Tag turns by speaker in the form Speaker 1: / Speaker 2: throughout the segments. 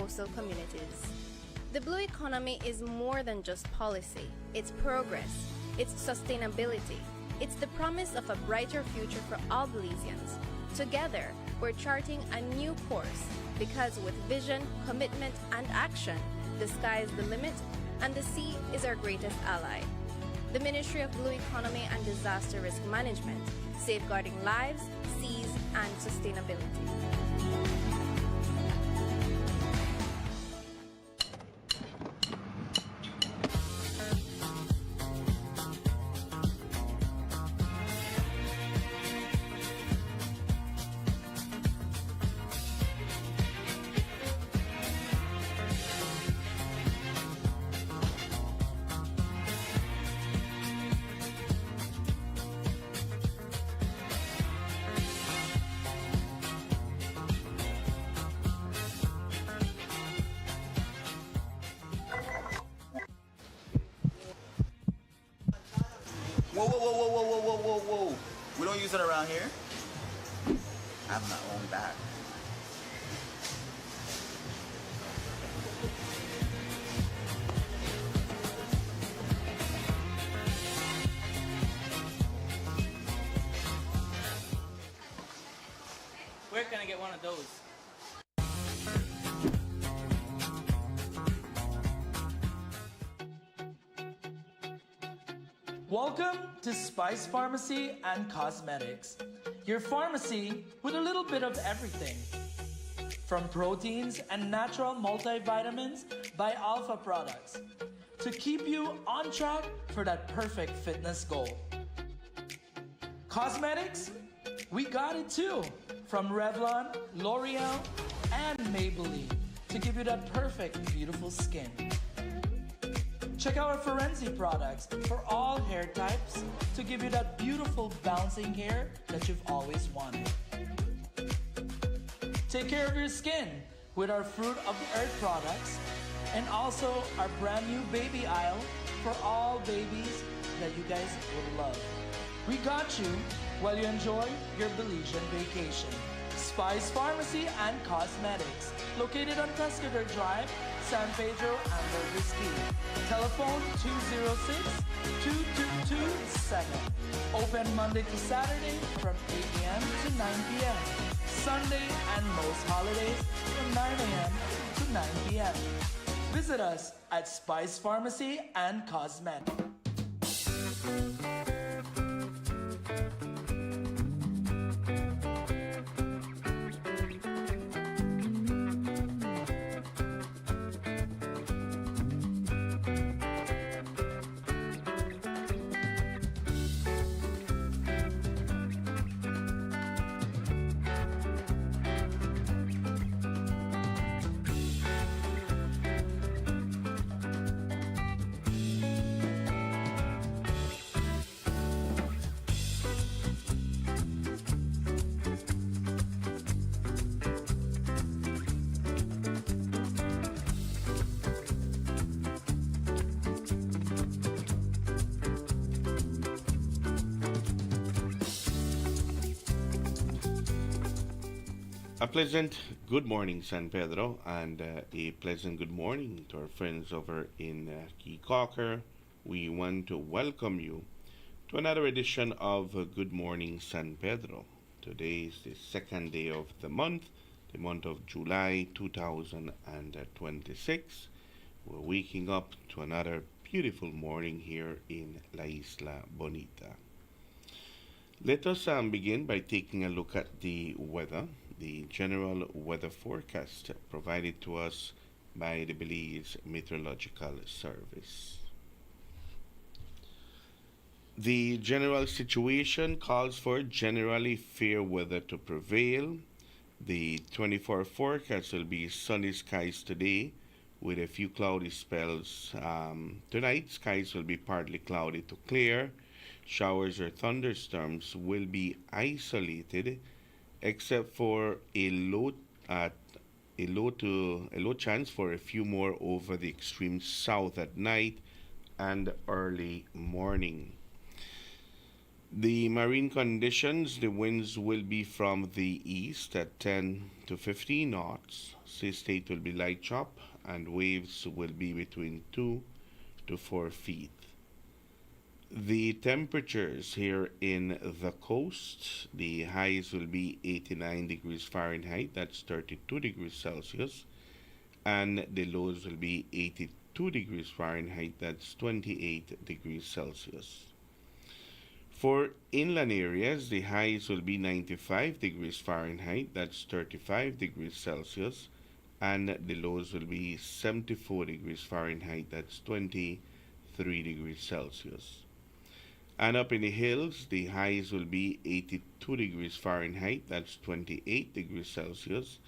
Speaker 1: coastal communities. The blue economy is more than just policy. It's progress. It's sustainability. It's the promise of a brighter future for all Belizeans. Together, we're charting a new course because with vision, commitment, and action, the sky is the limit and the sea is our greatest ally. The Ministry of Blue Economy and Disaster Risk Management, safeguarding lives, seas, and sustainability.
Speaker 2: Whoa, whoa, whoa, whoa, whoa, whoa, whoa, whoa, whoa. We don't use it around here. I have my own bag.
Speaker 3: Where can I get one of those?
Speaker 4: Welcome to Spice Pharmacy and Cosmetics, your pharmacy with a little bit of everything. From proteins and natural multivitamins by Alpha Products to keep you on track for that perfect fitness goal. Cosmetics, we got it too. From Revlon, L'Oreal, and Maybelline to give you that perfect, beautiful skin. Check out our Forensi products for all hair types to give you that beautiful bouncing hair that you've always wanted. Take care of your skin with our Fruit of the Earth products and also our brand new baby aisle for all babies that you guys would love. We got you while you enjoy your Belizean vacation. Spice Pharmacy and Cosmetics, located on Pescador Drive, San Pedro, and Whiskey. Telephone 206-2227. Open Monday to Saturday from 8 a.m. to 9 p.m. Sunday and most holidays from 9 a.m. to 9 p.m. Visit us at Spice Pharmacy and Cosmetics.
Speaker 5: A pleasant good morning, San Pedro, and a pleasant good morning to our friends over in Key Cocker. We want to welcome you to another edition of Good Morning San Pedro. Today is the second day of the month of July 2026. We're waking up to another beautiful morning here in La Isla Bonita. Let us begin by taking a look at the weather, the general weather forecast provided to us by the Belize Meteorological Service. The general situation calls for generally fair weather to prevail. The 24 forecast will be sunny skies today with a few cloudy spells. Tonight, skies will be partly cloudy to clear. Showers or thunderstorms will be isolated, except for a low chance for a few more over the extreme south at night and early morning. The marine conditions, the winds will be from the east at 10 to 15 knots. Sea state will be light chop and waves will be between 2 to 4 feet. The temperatures here in the coast, the highs will be 89 degrees Fahrenheit, that's 32 degrees Celsius, and the lows will be 82 degrees Fahrenheit, that's 28 degrees Celsius. For inland areas, the highs will be 95 degrees Fahrenheit, that's 35 degrees Celsius, and the lows will be 74 degrees Fahrenheit, that's 23 degrees Celsius. And up in the hills, the highs will be 82 degrees Fahrenheit, that's 28 degrees Celsius,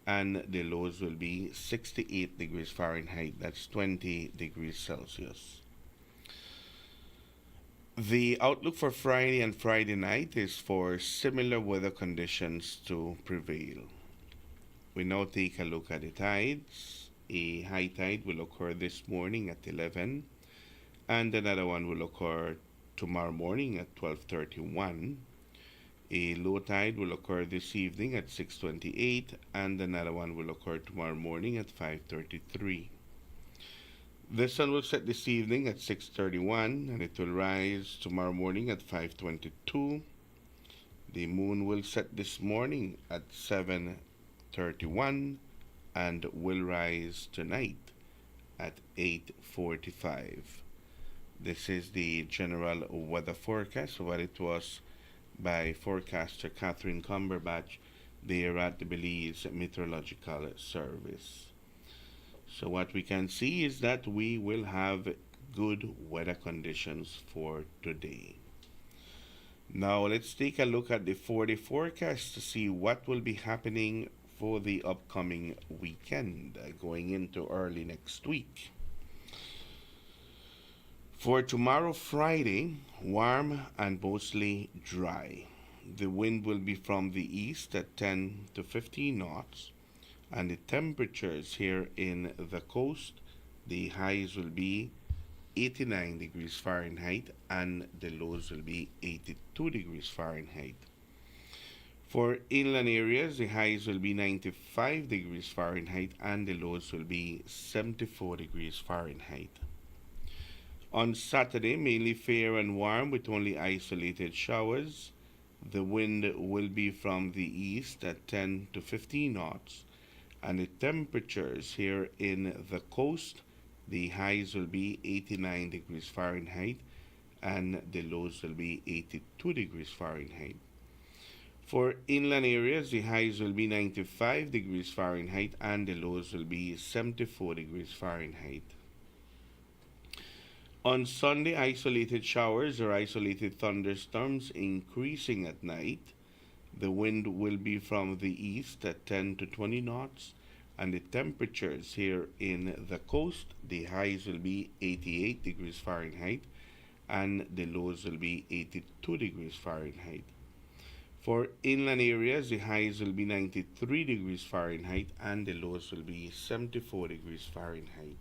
Speaker 5: and the lows will be 68 degrees Fahrenheit, that's 20 degrees Celsius. The outlook for Friday and Friday night is for similar weather conditions to prevail. We now take a look at the tides. A high tide will occur this morning at 11, and another one will occur tomorrow morning at 12:31. A low tide will occur this evening at 6:28, and another one will occur tomorrow morning at 5:33. The sun will set this evening at 6:31, and it will rise tomorrow morning at 5:22. The moon will set this morning at 7:31 and will rise tonight at 8:45. This is the general weather forecast, what it was by forecaster Catherine Cumberbatch there at the Belize Meteorological Service. So what we can see is that we will have good weather conditions for today. Now let's take a look at the 4-day forecast to see what will be happening for the upcoming weekend going into early next week. For tomorrow, Friday, warm and mostly dry. The wind will be from the east at 10 to 15 knots, and the temperatures here in the coast, the highs will be 89 degrees Fahrenheit and the lows will be 82 degrees Fahrenheit. For inland areas, the highs will be 95 degrees Fahrenheit and the lows will be 74 degrees Fahrenheit. On Saturday, mainly fair and warm with only isolated showers. The wind will be from the east at 10 to 15 knots, and the temperatures here in the coast, the highs will be 89 degrees Fahrenheit and the lows will be 82 degrees Fahrenheit. For inland areas, the highs will be 95 degrees Fahrenheit and the lows will be 74 degrees Fahrenheit. On Sunday, isolated showers or isolated thunderstorms increasing at night. The wind will be from the east at 10 to 20 knots, and the temperatures here in the coast, the highs will be 88 degrees Fahrenheit and the lows will be 82 degrees Fahrenheit. For inland areas, the highs will be 93 degrees Fahrenheit and the lows will be 74 degrees Fahrenheit.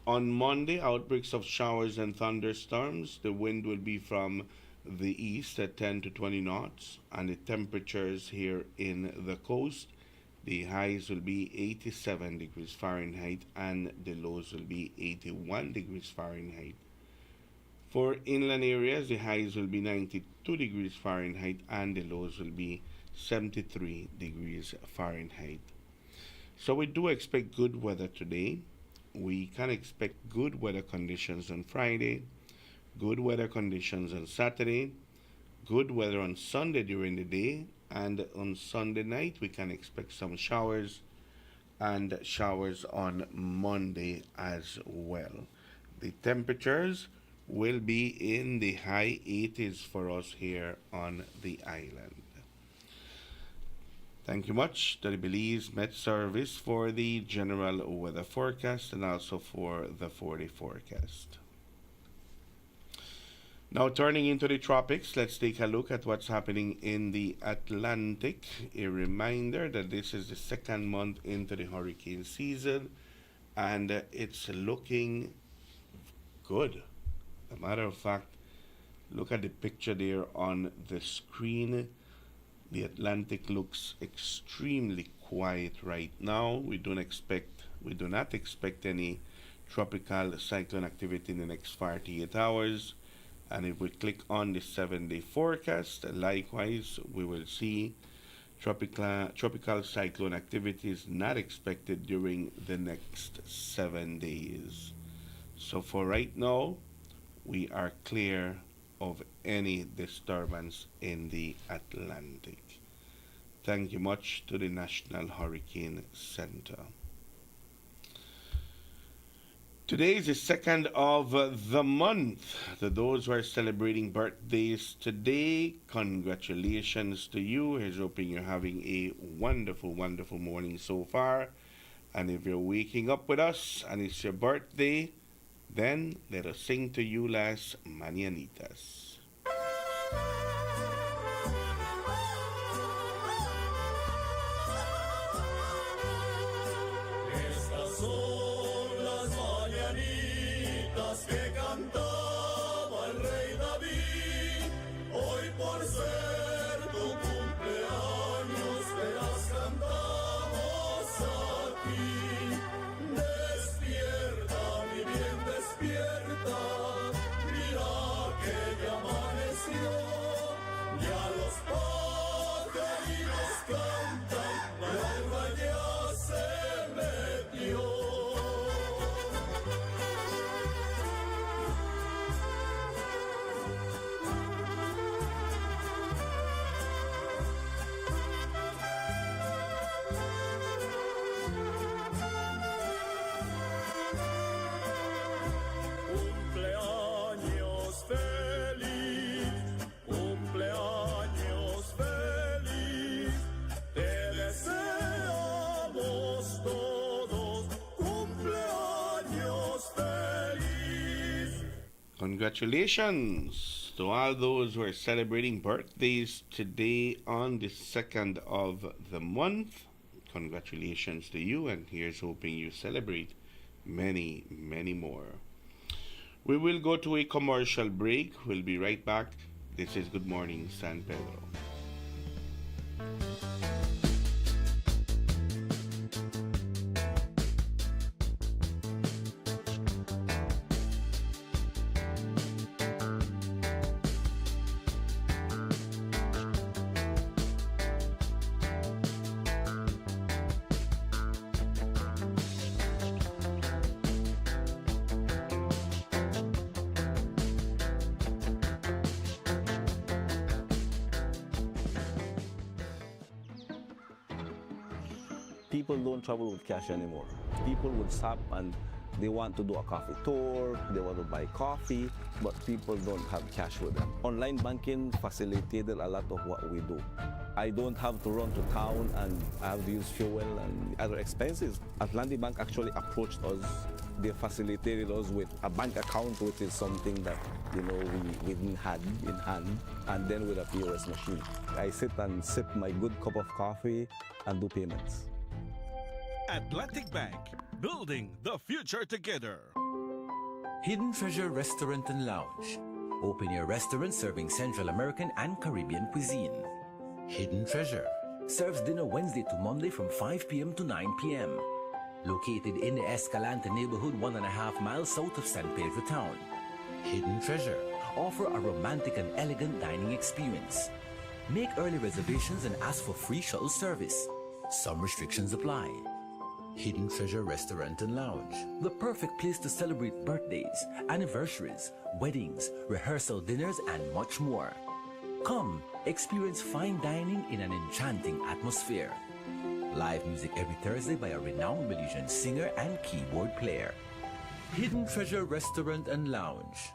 Speaker 5: On Monday, outbreaks of showers and thunderstorms. The wind will be from the east at 10 to 20 knots, and the temperatures here in the coast, the highs will be 87 degrees Fahrenheit and the lows will be 81 degrees Fahrenheit. For inland areas, the highs will be 92 degrees Fahrenheit and the lows will be 73 degrees Fahrenheit. So we do expect good weather today. We can expect good weather conditions on Friday, good weather conditions on Saturday, good weather on Sunday during the day, and on Sunday night we can expect some showers and showers on Monday as well. The temperatures will be in the high 80s for us here on the island. Thank you much to the Belize Met Service for the general weather forecast and also for the 4-day forecast. Now turning into the tropics, let's take a look at what's happening in the Atlantic. A reminder that this is the second month into the hurricane season and it's looking good. As a matter of fact, Look at the picture there on the screen. The Atlantic looks extremely quiet right now. We do not expect any tropical cyclone activity in the next 48 hours. And if we click on the 7-day forecast, likewise, we will see tropical cyclone activity is not expected during the next 7 days. So for right now, we are clear of any disturbance in the Atlantic. Thank you much to the National Hurricane Center. Today is the second of the month. To those who are celebrating birthdays today, congratulations to you. Here's hoping you're having a wonderful, wonderful morning so far. And if you're waking up with us and it's your birthday, then let us sing to you las mañanitas.
Speaker 6: Estas son las mañanitas que cantaba el rey David. Hoy por ser tu cumpleaños te las cantamos a ti. Despierta, mi bien, despierta. Mira que ya amaneció. Ya los pajaritos cantan, la alba ya se metió. Cumpleaños feliz, cumpleaños feliz, te deseamos todos, cumpleaños feliz.
Speaker 5: Congratulations to all those who are celebrating birthdays today on the 2nd of the month. Congratulations to you, and here's hoping you celebrate many, many more. We will go to a commercial break. We'll be right back. This is Good Morning San Pedro.
Speaker 7: People don't travel with cash anymore. People would stop and they want to do a coffee tour, they want to buy coffee, but people don't have cash with them. Online banking facilitated a lot of what we do. I don't have to run to town and I have to use fuel and other expenses. Atlantic Bank actually approached us. They facilitated us with a bank account, which is something that we didn't have in hand, and then with a POS machine. I sit and sip my good cup of coffee and do payments.
Speaker 8: Atlantic Bank, building the future together.
Speaker 9: Hidden Treasure Restaurant and Lounge. Open air restaurant serving Central American and Caribbean cuisine. Hidden Treasure serves dinner Wednesday to Monday from 5 p.m. to 9 p.m. Located in the Escalante neighborhood 1.5 miles south of San Pedro town. Hidden Treasure offer a romantic and elegant dining experience. Make early reservations and ask for free shuttle service. Some restrictions apply. Hidden Treasure Restaurant and Lounge, the perfect place to celebrate birthdays, anniversaries, weddings, rehearsal dinners, and much more. Come, experience fine dining in an enchanting atmosphere. Live music every Thursday by a renowned Belizean singer and keyboard player. Hidden Treasure Restaurant and Lounge.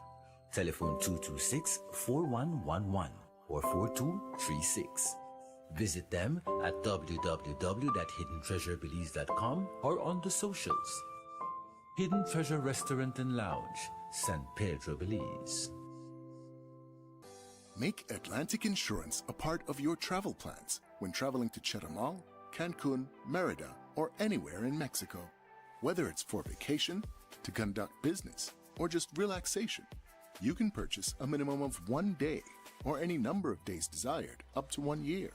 Speaker 9: Telephone 226-4111 or 4236. Visit them at www.hiddentreasurebelize.com or on the socials. Hidden Treasure Restaurant and Lounge, San Pedro, Belize.
Speaker 10: Make Atlantic Insurance a part of your travel plans when traveling to Chetumal, Cancun, Merida, or anywhere in Mexico. Whether it's for vacation, to conduct business, or just relaxation, You can purchase a minimum of 1 day or any number of days desired up to 1 year.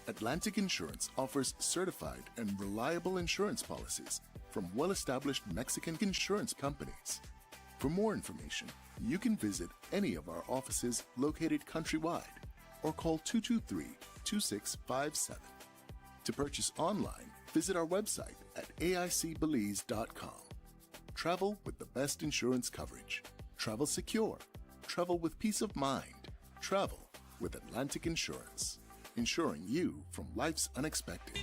Speaker 10: Atlantic Insurance offers certified and reliable insurance policies from well-established Mexican insurance companies. For more information, you can visit any of our offices located countrywide or call 223-2657. To purchase online, visit our website at aicbelize.com. Travel with the best insurance coverage. Travel secure. Travel with peace of mind. Travel with Atlantic Insurance, insuring you from life's unexpected.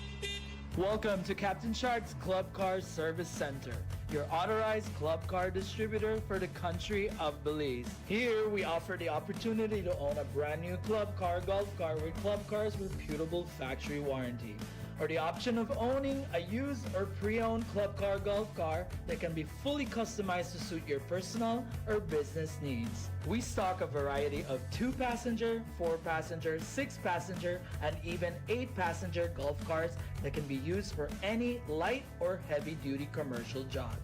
Speaker 4: Welcome to Captain Shark's Club Car Service Center, your authorized club car distributor for the country of Belize. Here, we offer the opportunity to own a brand new club car, golf car with club cars with reputable factory warranty, or the option of owning a used or pre-owned club car, golf car that can be fully customized to suit your personal or business needs. We stock a variety of 2-passenger, 4-passenger, 6-passenger, and even 8-passenger golf cars that can be used for any light or heavy-duty commercial job.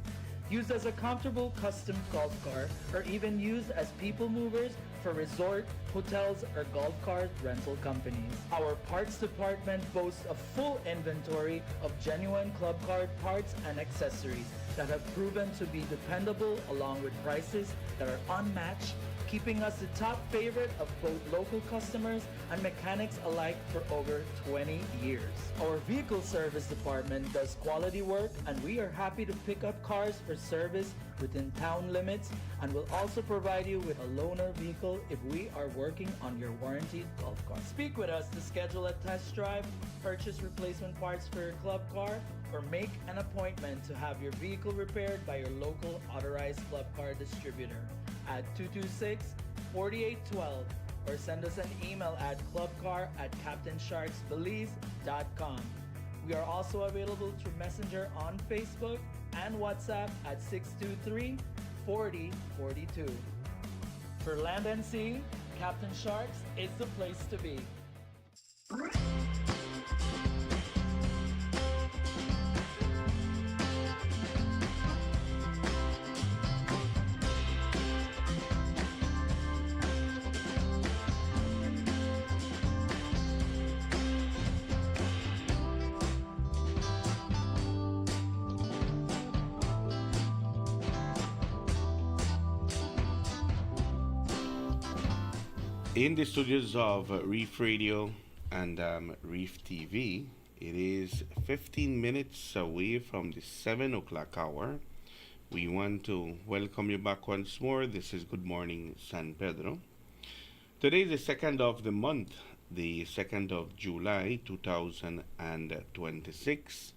Speaker 4: Used as a comfortable custom golf car, or even used as people movers for resort, hotels, or golf cart rental companies. Our parts department boasts a full inventory of genuine club car parts and accessories that have proven to be dependable, along with prices that are unmatched, keeping us the top favorite of both local customers and mechanics alike for over 20 years. Our vehicle service department does quality work, and we are happy to pick up cars for service within town limits, and will also provide you with a loaner vehicle if we are working on your warranted golf car. Speak with us to schedule a test drive, purchase replacement parts for your club car, or make an appointment to have your vehicle repaired by your local authorized club car distributor at 226-4812, or send us an email at clubcar@captainsharksbelize.com. We are also available through Messenger on Facebook and WhatsApp at 623-4042. For land and sea, Captain Sharks is the place to be.
Speaker 5: In the studios of Reef Radio and Reef TV, it is 15 minutes away from the 7 o'clock hour. We want to welcome you back once more. This is Good Morning San Pedro. Today is the 2nd of the month, the 2nd of July 2026.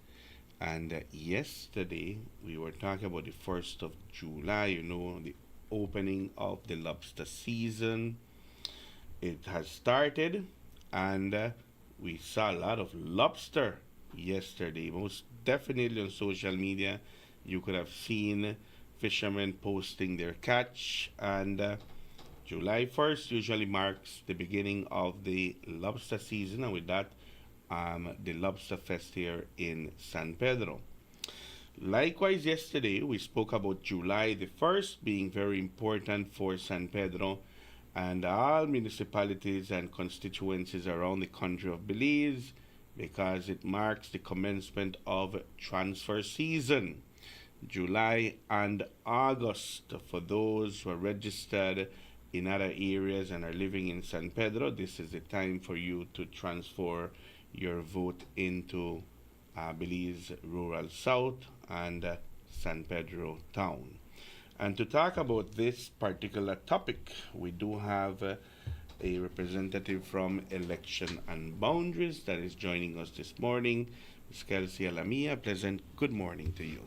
Speaker 5: And yesterday we were talking about the 1st of July, the opening of the lobster season. It has started, and we saw a lot of lobster yesterday. Most definitely on social media, you could have seen fishermen posting their catch. And July 1st usually marks the beginning of the lobster season, and with that, the Lobster Fest here in San Pedro. Likewise, yesterday we spoke about July the 1st being very important for San Pedro and all municipalities and constituencies around the country of Belize, because it marks the commencement of transfer season. July and August, for those who are registered in other areas and are living in San Pedro, this is the time for you to transfer your vote into Belize Rural South and San Pedro Town. And to talk about this particular topic, we do have a representative from Election and Boundaries that is joining us this morning, Ms. Kelsey Alamia. Pleasant good morning to you.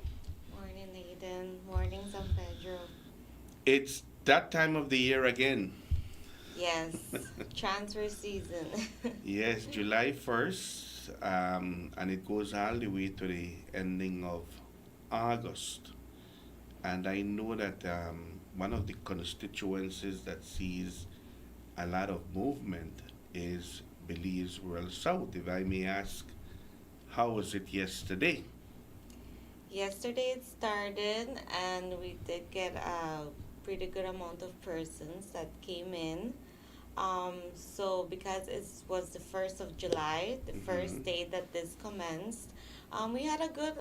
Speaker 11: Morning, Aiden. Morning, San Pedro.
Speaker 5: It's that time of the year again.
Speaker 11: Yes, transfer season.
Speaker 5: Yes, July 1st, and it goes all the way to the ending of August. And I know that one of the constituencies that sees a lot of movement is Belize Rural South. If I may ask, how was it yesterday?
Speaker 11: Yesterday it started, and we did get a pretty good amount of persons that came in. So because it was the 1st of July, the first day that this commenced, we had a good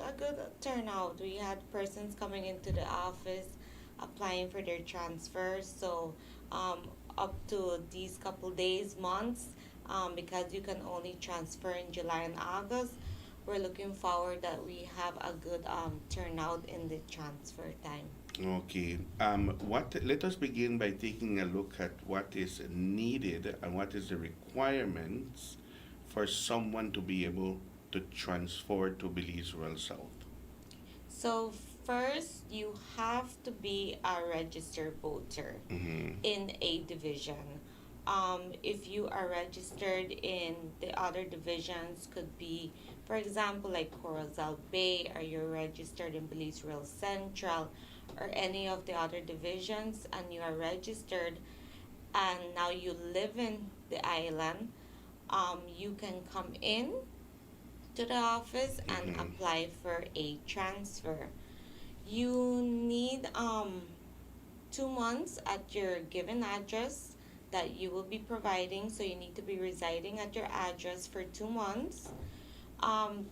Speaker 11: turnout. We had persons coming into the office applying for their transfers. So up to these couple days, months, because you can only transfer in July and August, we're looking forward that we have a good turnout in the transfer time.
Speaker 5: Okay. Let us begin by taking a look at what is needed and what is the requirements for someone to be able to transfer to Belize Rural South.
Speaker 11: So first, you have to be a registered voter in a division. If you are registered in the other divisions, could be, for example, like Corozal Bay, or you're registered in Belize Rural Central, or any of the other divisions, and you are registered, and now you live in the island, you can come in to the office and apply for a transfer. You need 2 months at your given address that you will be providing, so you need to be residing at your address for 2 months.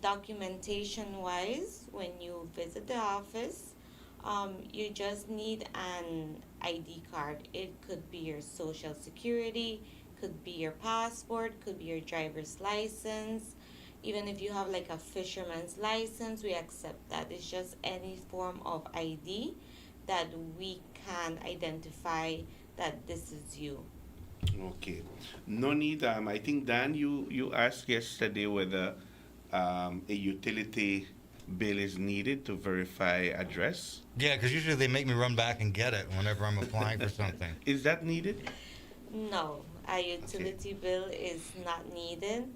Speaker 11: Documentation wise, when you visit the office, you just need an ID card. It could be your social security, could be your passport, could be your driver's license. Even if you have like a fisherman's license, we accept that. It's just any form of ID that we can identify that this is you.
Speaker 5: Okay. No need. I think Dan, you asked yesterday whether a utility bill is needed to verify address.
Speaker 12: Yeah, because usually they make me run back and get it whenever I'm applying for something.
Speaker 5: Is that needed?
Speaker 11: No, a utility bill is not needed.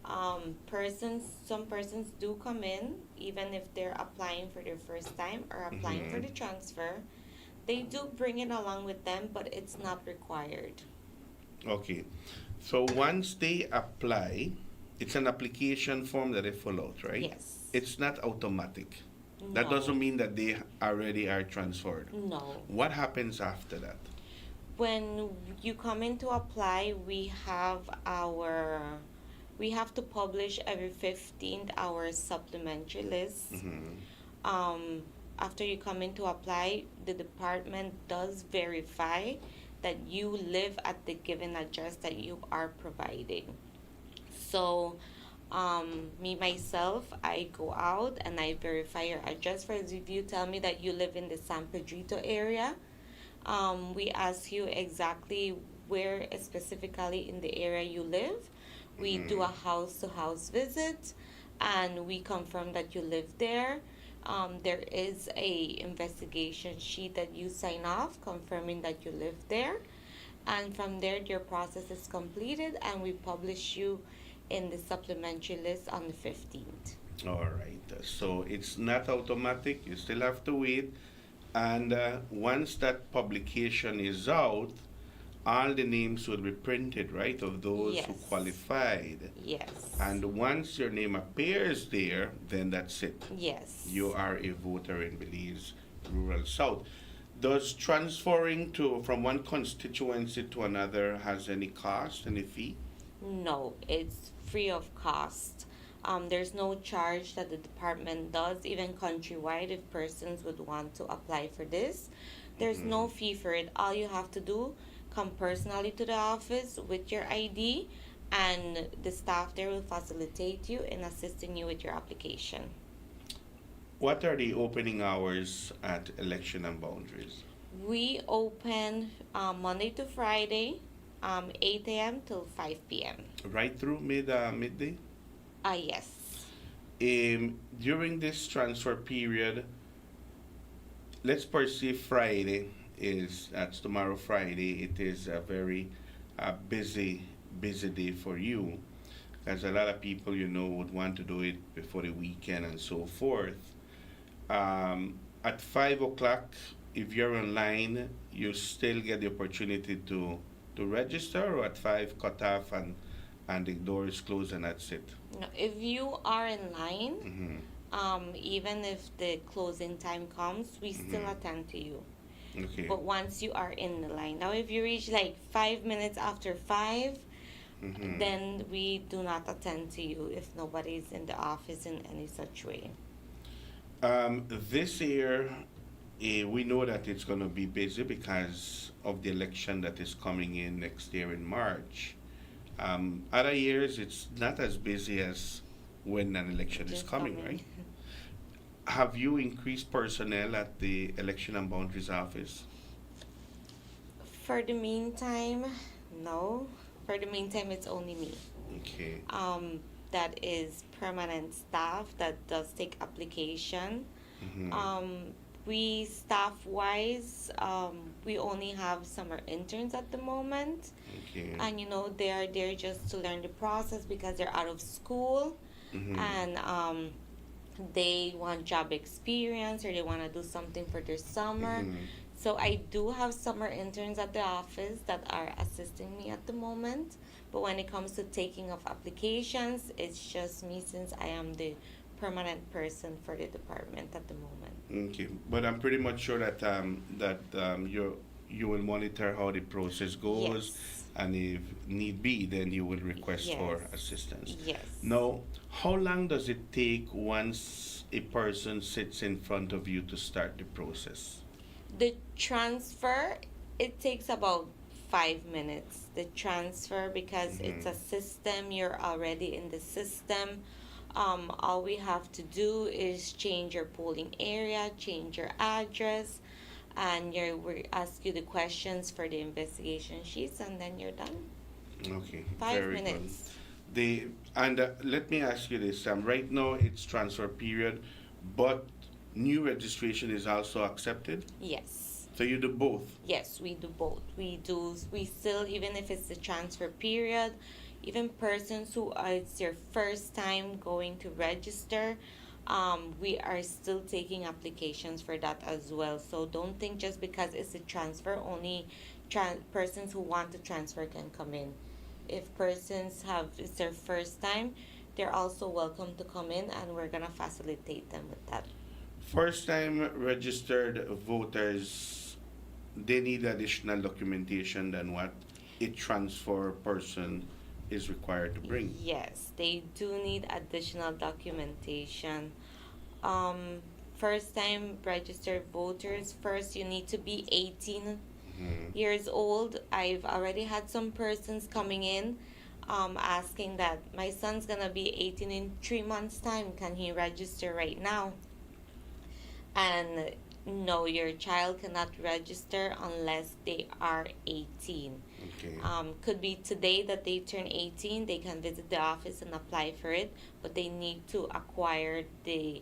Speaker 11: Some persons do come in, even if they're applying for their first time or applying for the transfer. They do bring it along with them, but it's not required.
Speaker 5: Okay. So once they apply, it's an application form that they fill out, right?
Speaker 11: Yes.
Speaker 5: It's not automatic. That
Speaker 11: No.
Speaker 5: doesn't mean that they already are transferred.
Speaker 11: No.
Speaker 5: What happens after that?
Speaker 11: When you come in to apply, we have to publish every 15th our supplementary list. After you come in to apply, the department does verify that you live at the given address that you are providing. So me myself, I go out and I verify your address. For example, if you tell me that you live in the San Pedrito area, we ask you exactly where specifically in the area you live. We do a house-to-house visit, and we confirm that you live there. There is a investigation sheet that you sign off confirming that you live there, and from there your process is completed, and we publish you in the supplementary list on the 15th.
Speaker 5: All right. So it's not automatic. You still have to wait. And once that publication is out, all the names will be printed, right, of those who
Speaker 11: Yes.
Speaker 5: qualified.
Speaker 11: Yes.
Speaker 5: And once your name appears there, then that's it.
Speaker 11: Yes.
Speaker 5: You are a voter in Belize Rural South. Does transferring from one constituency to another has any cost, any fee?
Speaker 11: No, it's free of cost. There's no charge that the department does, even countrywide, if persons would want to apply for this. There's no fee for it. All you have to do, come personally to the office with your ID, and the staff there will facilitate you in assisting you with your application.
Speaker 5: What are the opening hours at Election and Boundaries?
Speaker 11: We open Monday to Friday, 8 a.m. till 5 p.m.
Speaker 5: Right through midday?
Speaker 11: Yes.
Speaker 5: During this transfer period, let's perceive Friday that's tomorrow Friday. It is a very busy day for you, because a lot of people would want to do it before the weekend and so forth. At 5 o'clock, if you're online, you still get the opportunity to register, or at 5 cut off and the door is closed and that's it?
Speaker 11: No, if you are in line, even if the closing time comes, we still attend to you.
Speaker 5: Okay.
Speaker 11: But once you are in the line, now if you reach like 5 minutes after 5, then we do not attend to you if nobody's in the office in any such way.
Speaker 5: This year, we know that it's going to be busy because of the election that is coming in next year in March. Other years, it's not as busy as when an election is
Speaker 11: Just
Speaker 5: coming,
Speaker 11: coming.
Speaker 5: right? Have you increased personnel at the Election and Boundaries Office?
Speaker 11: For the meantime, no. For the meantime, it's only me.
Speaker 5: Okay.
Speaker 11: That is permanent staff that does take application. We staff-wise, we only have summer interns at the moment.
Speaker 5: Okay.
Speaker 11: And they are there just to learn the process because they're out of school. And they want job experience or they want to do something for their summer. So I do have summer interns at the office that are assisting me at the moment. But when it comes to taking of applications, it's just me since I am the permanent person for the department at the moment.
Speaker 5: Okay, but I'm pretty much sure that you will monitor how the process goes,
Speaker 11: Yes.
Speaker 5: and if need be, then you will request for
Speaker 11: Yes.
Speaker 5: assistance.
Speaker 11: Yes.
Speaker 5: Now, how long does it take once a person sits in front of you to start the process?
Speaker 11: The transfer, it takes about 5 minutes. The transfer, because it's a system, you're already in the system. All we have to do is change your polling area, change your address, and we ask you the questions for the investigation sheets, and then you're done.
Speaker 5: Okay,
Speaker 11: 5
Speaker 5: very
Speaker 11: minutes.
Speaker 5: good. Let me ask you this: right now it's transfer period, but new registration is also accepted.
Speaker 11: Yes.
Speaker 5: So you do both.
Speaker 11: Yes, we do both. We still, even if it's the transfer period, even persons who it's their first time going to register, we are still taking applications for that as well. So don't think just because it's a transfer, only persons who want to transfer can come in. If persons it's their first time, they're also welcome to come in, and we're gonna facilitate them with that.
Speaker 5: First time registered voters, they need additional documentation than what a transfer person is required to bring.
Speaker 11: Yes, they do need additional documentation. First time registered voters, first you need to be 18 years old. I've already had some persons coming in asking that my son's gonna be 18 in 3 months' time. Can he register right now? And no, your child cannot register unless they are 18.
Speaker 5: Okay.
Speaker 11: Could be today that they turn 18, they can visit the office and apply for it, but they need to acquire the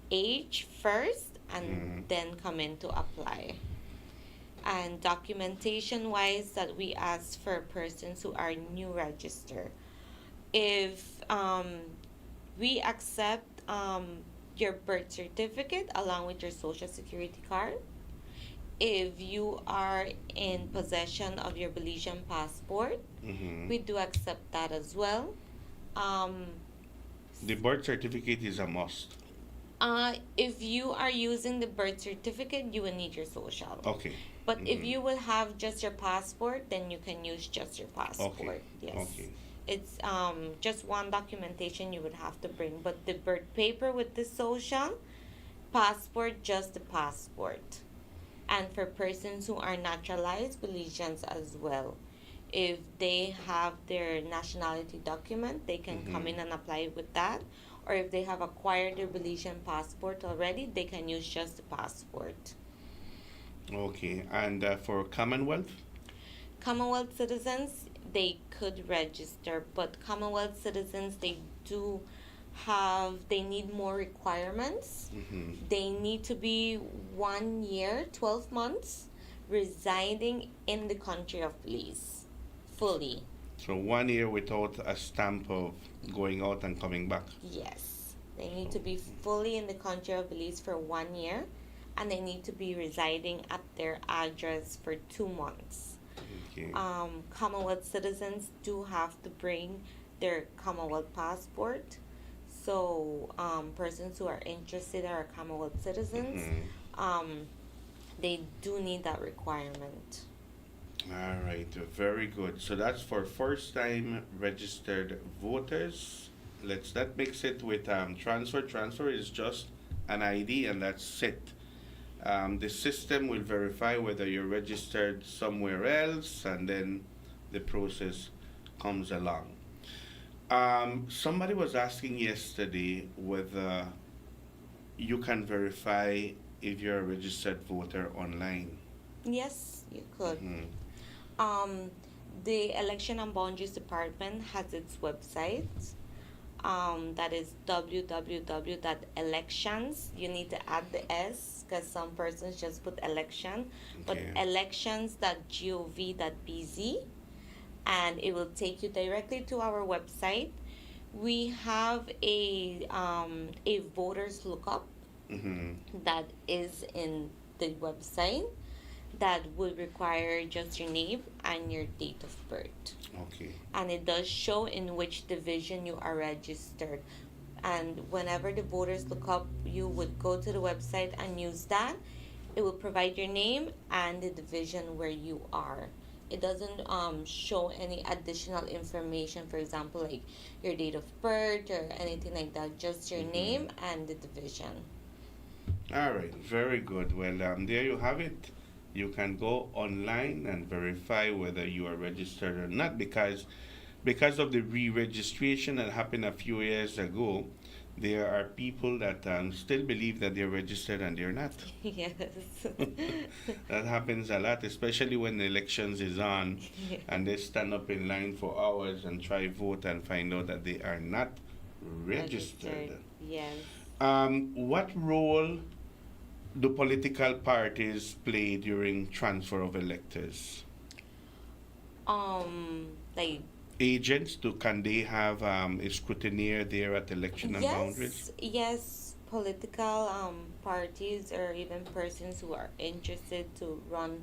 Speaker 11: age first and then come in to apply. And documentation wise, that we ask for persons who are new register. If we accept your birth certificate along with your social security card. If you are in possession of your Belizean passport, we do accept that as well.
Speaker 5: The birth certificate is a must.
Speaker 11: If you are using the birth certificate, you will need your social.
Speaker 5: Okay.
Speaker 11: But if you will have just your passport, then you can use just your passport.
Speaker 5: Okay.
Speaker 11: Yes.
Speaker 5: Okay.
Speaker 11: It's just one documentation you would have to bring, but the birth paper with the social, passport, just the passport. And for persons who are naturalized Belizeans as well, if they have their nationality document, they can come in and apply with that. Or if they have acquired their Belizean passport already, they can use just the passport.
Speaker 5: Okay. And for Commonwealth?
Speaker 11: Commonwealth citizens, they could register, but Commonwealth citizens, they need more requirements. They need to be 1 year, 12 months, residing in the country of Belize, fully.
Speaker 5: So 1 year without a stamp of going out and coming back.
Speaker 11: Yes, they need to be fully in the country of Belize for 1 year, and they need to be residing at their address for 2 months.
Speaker 5: Okay.
Speaker 11: Commonwealth citizens do have to bring their Commonwealth passport. So persons who are interested are Commonwealth citizens. they do need that requirement.
Speaker 5: All right, very good. So that's for first time registered voters. Let's not mix it with transfer. Transfer is just an ID and that's it. The system will verify whether you're registered somewhere else and then the process comes along. Somebody was asking yesterday whether you can verify if you're a registered voter online.
Speaker 11: Yes, you could. The Election and Boundaries Department has its website. That is www.elections. You need to add the S because some persons just put election, but elections.gov.bz, and it will take you directly to our website. We have a voters lookup that is in the website that would require just your name and your date of birth.
Speaker 5: Okay.
Speaker 11: And it does show in which division you are registered. And whenever the voters look up, you would go to the website and use that. It will provide your name and the division where you are. It doesn't show any additional information, for example, like your date of birth or anything like that, just your name and the division.
Speaker 5: All right, very good. Well, there you have it. You can go online and verify whether you are registered or not because of the re-registration that happened a few years ago. There are people that still believe that they're registered and they're not.
Speaker 11: Yes.
Speaker 5: That happens a lot, especially when the elections is on and they stand up in line for hours and try vote and find out that they are not registered.
Speaker 11: Yes.
Speaker 5: What role do political parties play during transfer of electors?
Speaker 11: Like
Speaker 5: agents, can they have a scrutineer there at election and boundaries?
Speaker 11: Yes, political parties or even persons who are interested to run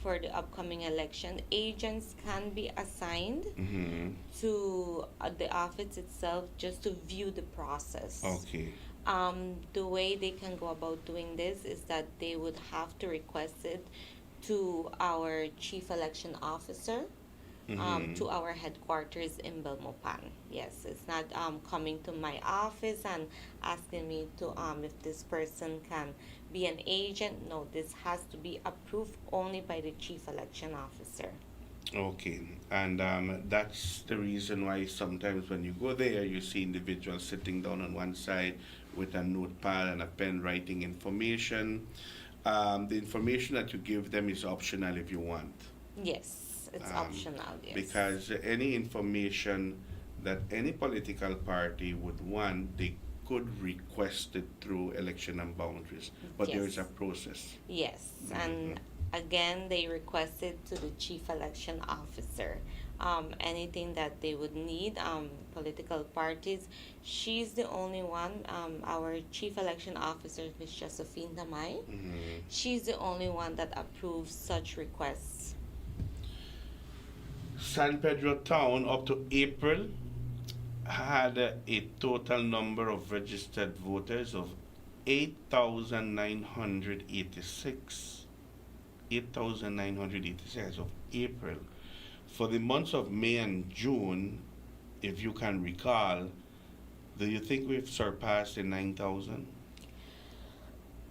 Speaker 11: for the upcoming election, agents can be assigned to the office itself just to view the process.
Speaker 5: Okay.
Speaker 11: The way they can go about doing this is that they would have to request it to our chief election officer, to our headquarters in Belmopan. Yes, it's not coming to my office and asking me to if this person can be an agent. No, this has to be approved only by the chief election officer.
Speaker 5: Okay, and that's the reason why sometimes when you go there, you see individuals sitting down on one side with a notepad and a pen writing information. The information that you give them is optional if you want.
Speaker 11: Yes, it's optional, yes.
Speaker 5: Because any information that any political party would want, they could request it through election and boundaries, but there is a process.
Speaker 11: Yes, and again, they requested to the chief election officer. Anything that they would need, political parties. She's the only one, our chief election officer, Ms. Josephine Damay. She's the only one that approves such requests.
Speaker 5: San Pedro Town, up to April, had a total number of registered voters of 8,986. 8,986 as of April. For the months of May and June, if you can recall, do you think we've surpassed the 9,000?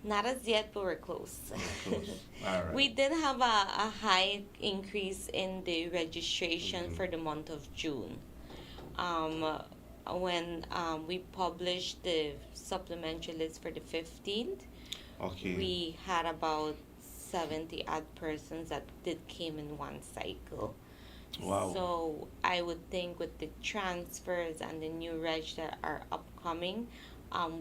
Speaker 11: Not as yet, but we're close.
Speaker 5: Close. All right.
Speaker 11: We did have a high increase in the registration for the month of June. When we published the supplementary list for the 15th, we had about 70 odd persons that came in one cycle.
Speaker 5: Wow.
Speaker 11: So I would think with the transfers and the new reg that are upcoming,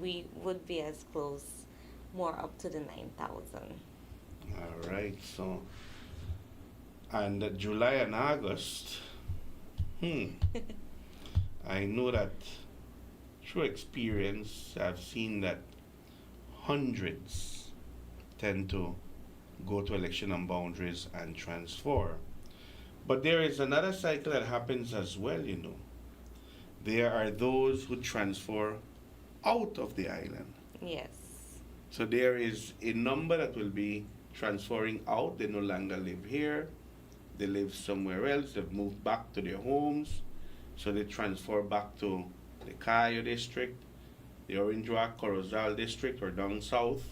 Speaker 11: we would be as close, more up to the 9,000.
Speaker 5: All right. So, and July and August, I know that through experience, I've seen that hundreds tend to go to election and boundaries and transfer. But there is another cycle that happens as well, you know. There are those who transfer out of the island.
Speaker 11: Yes.
Speaker 5: So there is a number that will be transferring out. They no longer live here. They live somewhere else. They've moved back to their homes. So they transfer back to the Cayo district, the Orange Rock, Corozal district, or down south,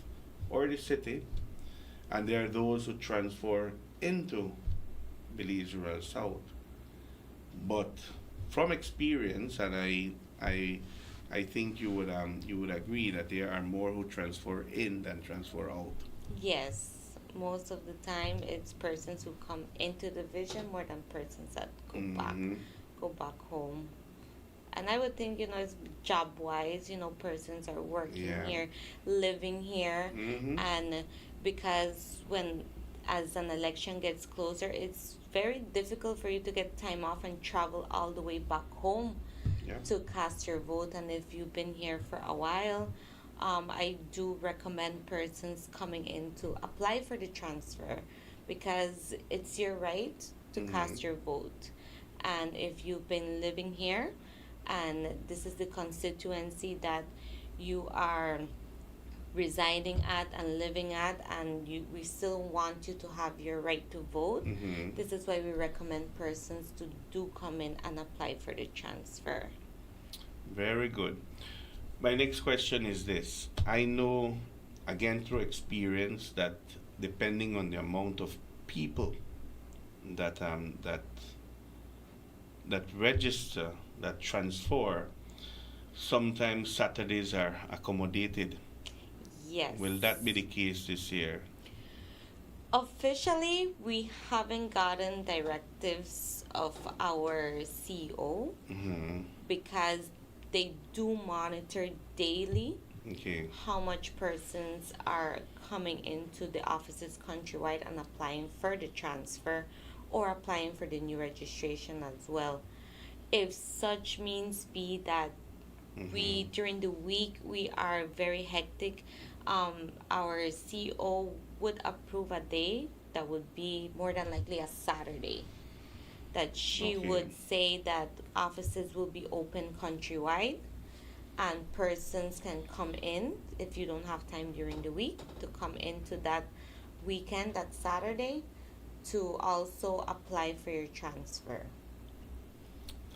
Speaker 5: or the city. And there are those who transfer into Belize Rural South. But from experience, and I think you would agree that there are more who transfer in than transfer out.
Speaker 11: Yes, most of the time it's persons who come into the division more than persons that go back home. And I would think, it's job wise, persons are working here, living here, and because when as an election gets closer, it's very difficult for you to get time off and travel all the way back home to cast your vote. And if you've been here for a while, I do recommend persons coming in to apply for the transfer, because it's your right to cast your vote. And if you've been living here and this is the constituency that you are residing at and living at, and we still want you to have your right to vote, this is why we recommend persons to do come in and apply for the transfer.
Speaker 5: Very good. My next question is this. I know, again through experience, that depending on the amount of people that register, that transfer, sometimes Saturdays are accommodated.
Speaker 11: Yes.
Speaker 5: Will that be the case this year?
Speaker 11: Officially, we haven't gotten directives of our CEO because they do monitor daily how much persons are coming into the offices countrywide and applying for the transfer or applying for the new registration as well. If such means be that we during the week we are very hectic, our CEO would approve a day that would be more than likely a Saturday, that she would say that offices will be open countrywide and persons can come in if you don't have time during the week to come into that weekend, that Saturday, to also apply for your transfer.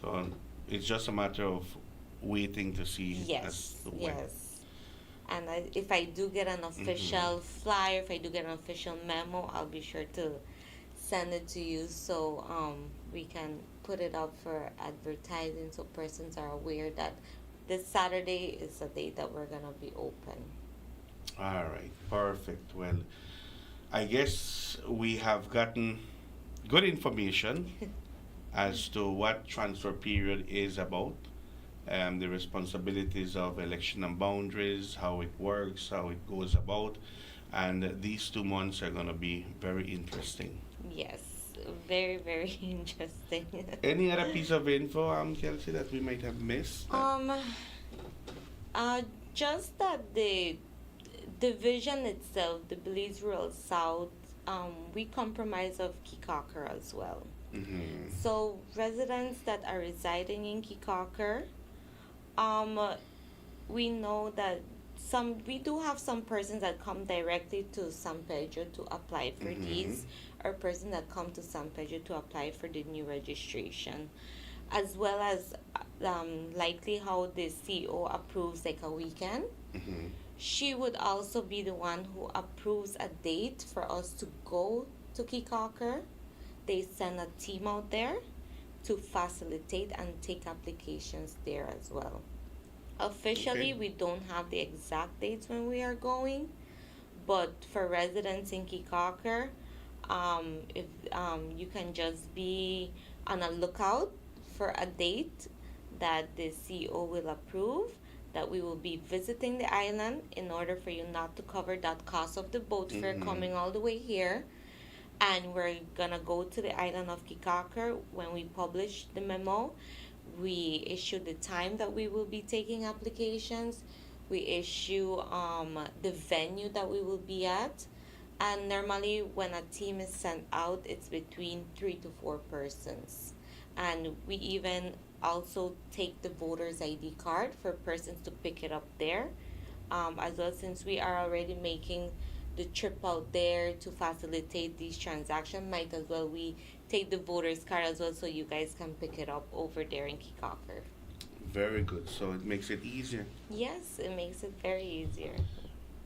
Speaker 5: So it's just a matter of waiting to see as to when.
Speaker 11: Yes. And if I do get an official flyer, if I do get an official memo, I'll be sure to send it to you so we can put it up for advertising so persons are aware that this Saturday is the day that we're going to be open.
Speaker 5: All right, perfect. Well, I guess we have gotten good information as to what transfer period is about, the responsibilities of election and boundaries, how it works, how it goes about, and these 2 months are going to be very interesting.
Speaker 11: Yes, very, very interesting.
Speaker 5: Any other piece of info, Kelsey, that we might have missed?
Speaker 11: Just that the division itself, the Belize Rural South, we comprise of Kikaker as well. So residents that are residing in Kikaker, we know that we do have some persons that come directly to San Pedro to apply for these, or persons that come to San Pedro to apply for the new registration, as well as likely how the CEO approves like a weekend. She would also be the one who approves a date for us to go to Kikaker. They send a team out there to facilitate and take applications there as well. Officially, we don't have the exact dates when we are going, but for residents in Kikaker, if you can just be on a lookout for a date that the CEO will approve, that we will be visiting the island in order for you not to cover that cost of the boat fare coming all the way here. And we're gonna go to the island of Kikaker. When we publish the memo, we issue the time that we will be taking applications. We issue the venue that we will be at. And normally when a team is sent out, it's between 3 to 4 persons. And we even also take the voter's ID card for persons to pick it up there. As well, since we are already making the trip out there to facilitate these transactions, might as well we take the voter's card as well, so you guys can pick it up over there in Kikaker.
Speaker 5: Very good. So it makes it easier.
Speaker 11: Yes, it makes it very easier.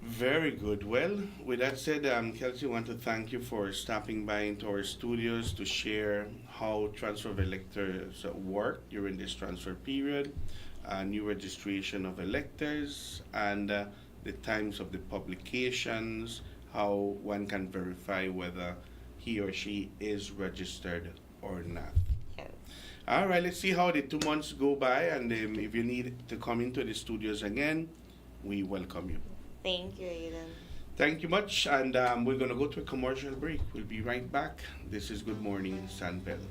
Speaker 5: Very good. Well, with that said, Kelsey, I want to thank you for stopping by into our studios to share how transfer of electors work during this transfer period, new registration of electors, and the times of the publications, how one can verify whether he or she is registered or not.
Speaker 11: Yes.
Speaker 5: All right, let's see how the 2 months go by, and if you need to come into the studios again, we welcome you.
Speaker 11: Thank you, Aiden.
Speaker 5: Thank you much, and we're going to go to a commercial break. We'll be right back. This is Good Morning San Pedro.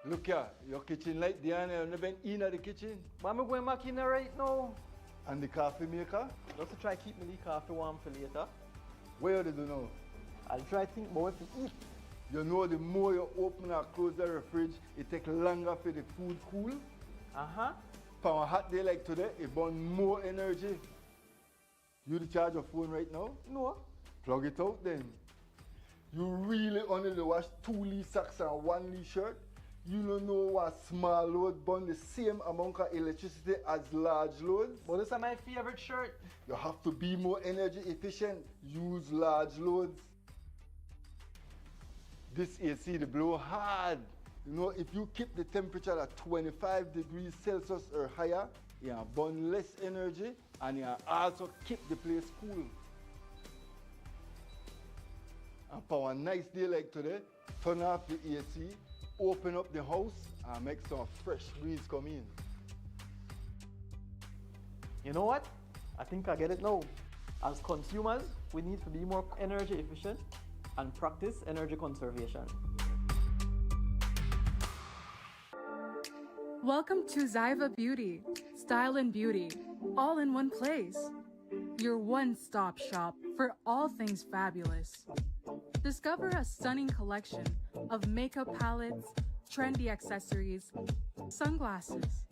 Speaker 13: Look here, your kitchen light there and you never in the kitchen.
Speaker 14: But I'm going back in there right now.
Speaker 13: And the coffee maker?
Speaker 14: Just to try keep me the coffee warm for later.
Speaker 13: Where do you know?
Speaker 14: I'll try to think more to eat.
Speaker 13: You know the more you open or close the fridge, it takes longer for the food cool.
Speaker 14: Uh-huh.
Speaker 13: For a hot day like today, it burns more energy. You charge your phone right now?
Speaker 14: No.
Speaker 13: Plug it out then. You really only wash 2 Lee socks and 1 Lee shirt? You don't know what small load burn the same amount of electricity as large loads?
Speaker 14: But this is my favorite shirt.
Speaker 13: You have to be more energy efficient. Use large loads. This AC, the blow hard. You know, if you keep the temperature at 25 degrees Celsius or higher, you burn less energy and you also keep the place cool. And for a nice day like today, turn off the AC, open up the house and make some fresh breeze come in.
Speaker 14: You know what? I think I get it now. As consumers, we need to be more energy efficient and practice energy conservation.
Speaker 15: Welcome to Zyva Beauty, Style and Beauty, all in one place. Your one-stop shop for all things fabulous. Discover a stunning collection of makeup palettes, trendy accessories, sunglasses,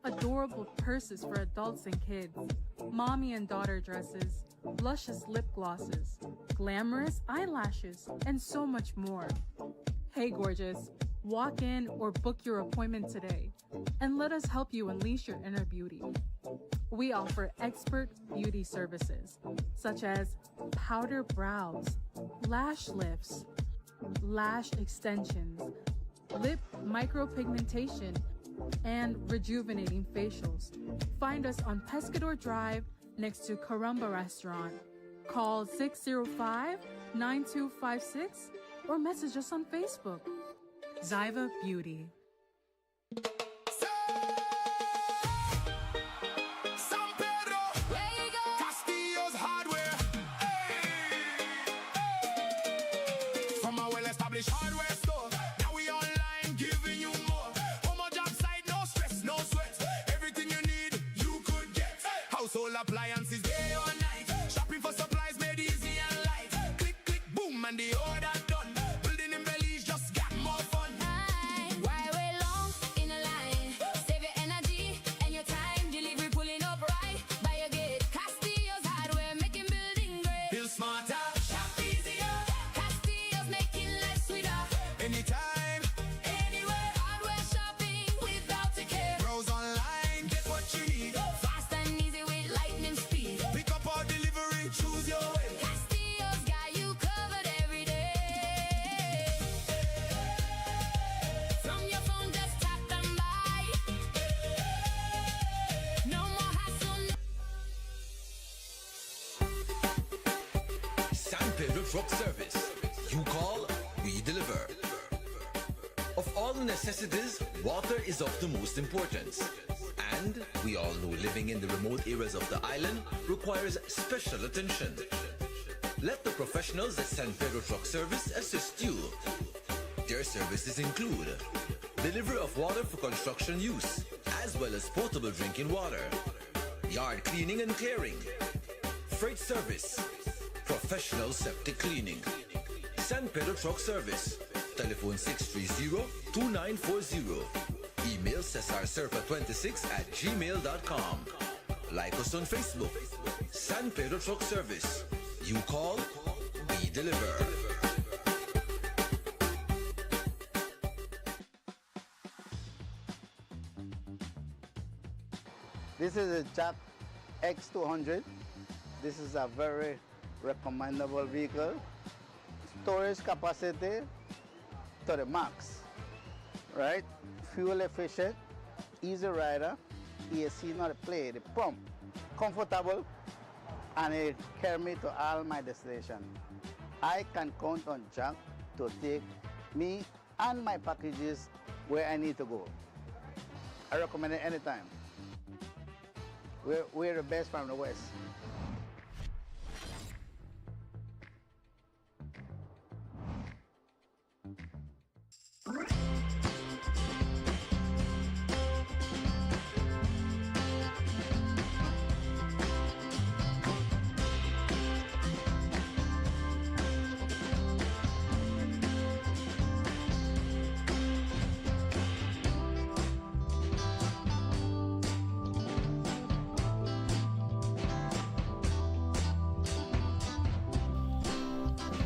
Speaker 15: adorable purses for adults and kids, mommy and daughter dresses, luscious lip glosses, glamorous eyelashes, and so much more. Hey gorgeous, walk in or book your appointment today and let us help you unleash your inner beauty. We offer expert beauty services such as powder brows, lash lifts, lash extensions, lip micropigmentation, and rejuvenating facials. Find us on Pescador Drive next to Caramba Restaurant. Call 605-9256 or message us on Facebook. Zyva Beauty.
Speaker 6: Hardware store, now we online giving you more. Home or job site, no stress, no sweat. Everything you need, you could get. Household appliances, day or night. Shopping for supplies made easy and light. Click, click, boom, and the order done. Building in Belize just got more fun.
Speaker 16: Why wait long in a line? Save your energy and your time. Delivery pulling up right by your gate. Castillo's hardware, making building great.
Speaker 6: Build smarter.
Speaker 16: Anytime, anywhere, hardware shopping without a care.
Speaker 6: Browse online, get what you need.
Speaker 16: Fast and easy with lightning speed.
Speaker 6: Pick up or delivery, choose your way.
Speaker 16: Castillo's got you covered every day. From your phone, just tap and buy. No more hassle.
Speaker 9: San Pedro Truck Service. You call, we deliver. Of all necessities, water is of the most importance. And And we all know living in the remote areas of the island requires special attention. Let the professionals at San Pedro Truck Service assist you. Their services include delivery of water for construction use, as well as potable drinking water, yard cleaning and clearing, freight service, professional septic cleaning. San Pedro Truck Service. Telephone 630-2940. Email cesarsurfa26@gmail.com. Like us on Facebook. San Pedro Truck Service. You call, we deliver.
Speaker 17: This is a Jack X200. This is a very recommendable vehicle. Storage capacity to the max, right? Fuel efficient, easy rider, AC not a play, the pump, comfortable, and it carry me to all my destination. I can count on Jack to take me and my packages where I need to go. I recommend it anytime. We're the best from the West.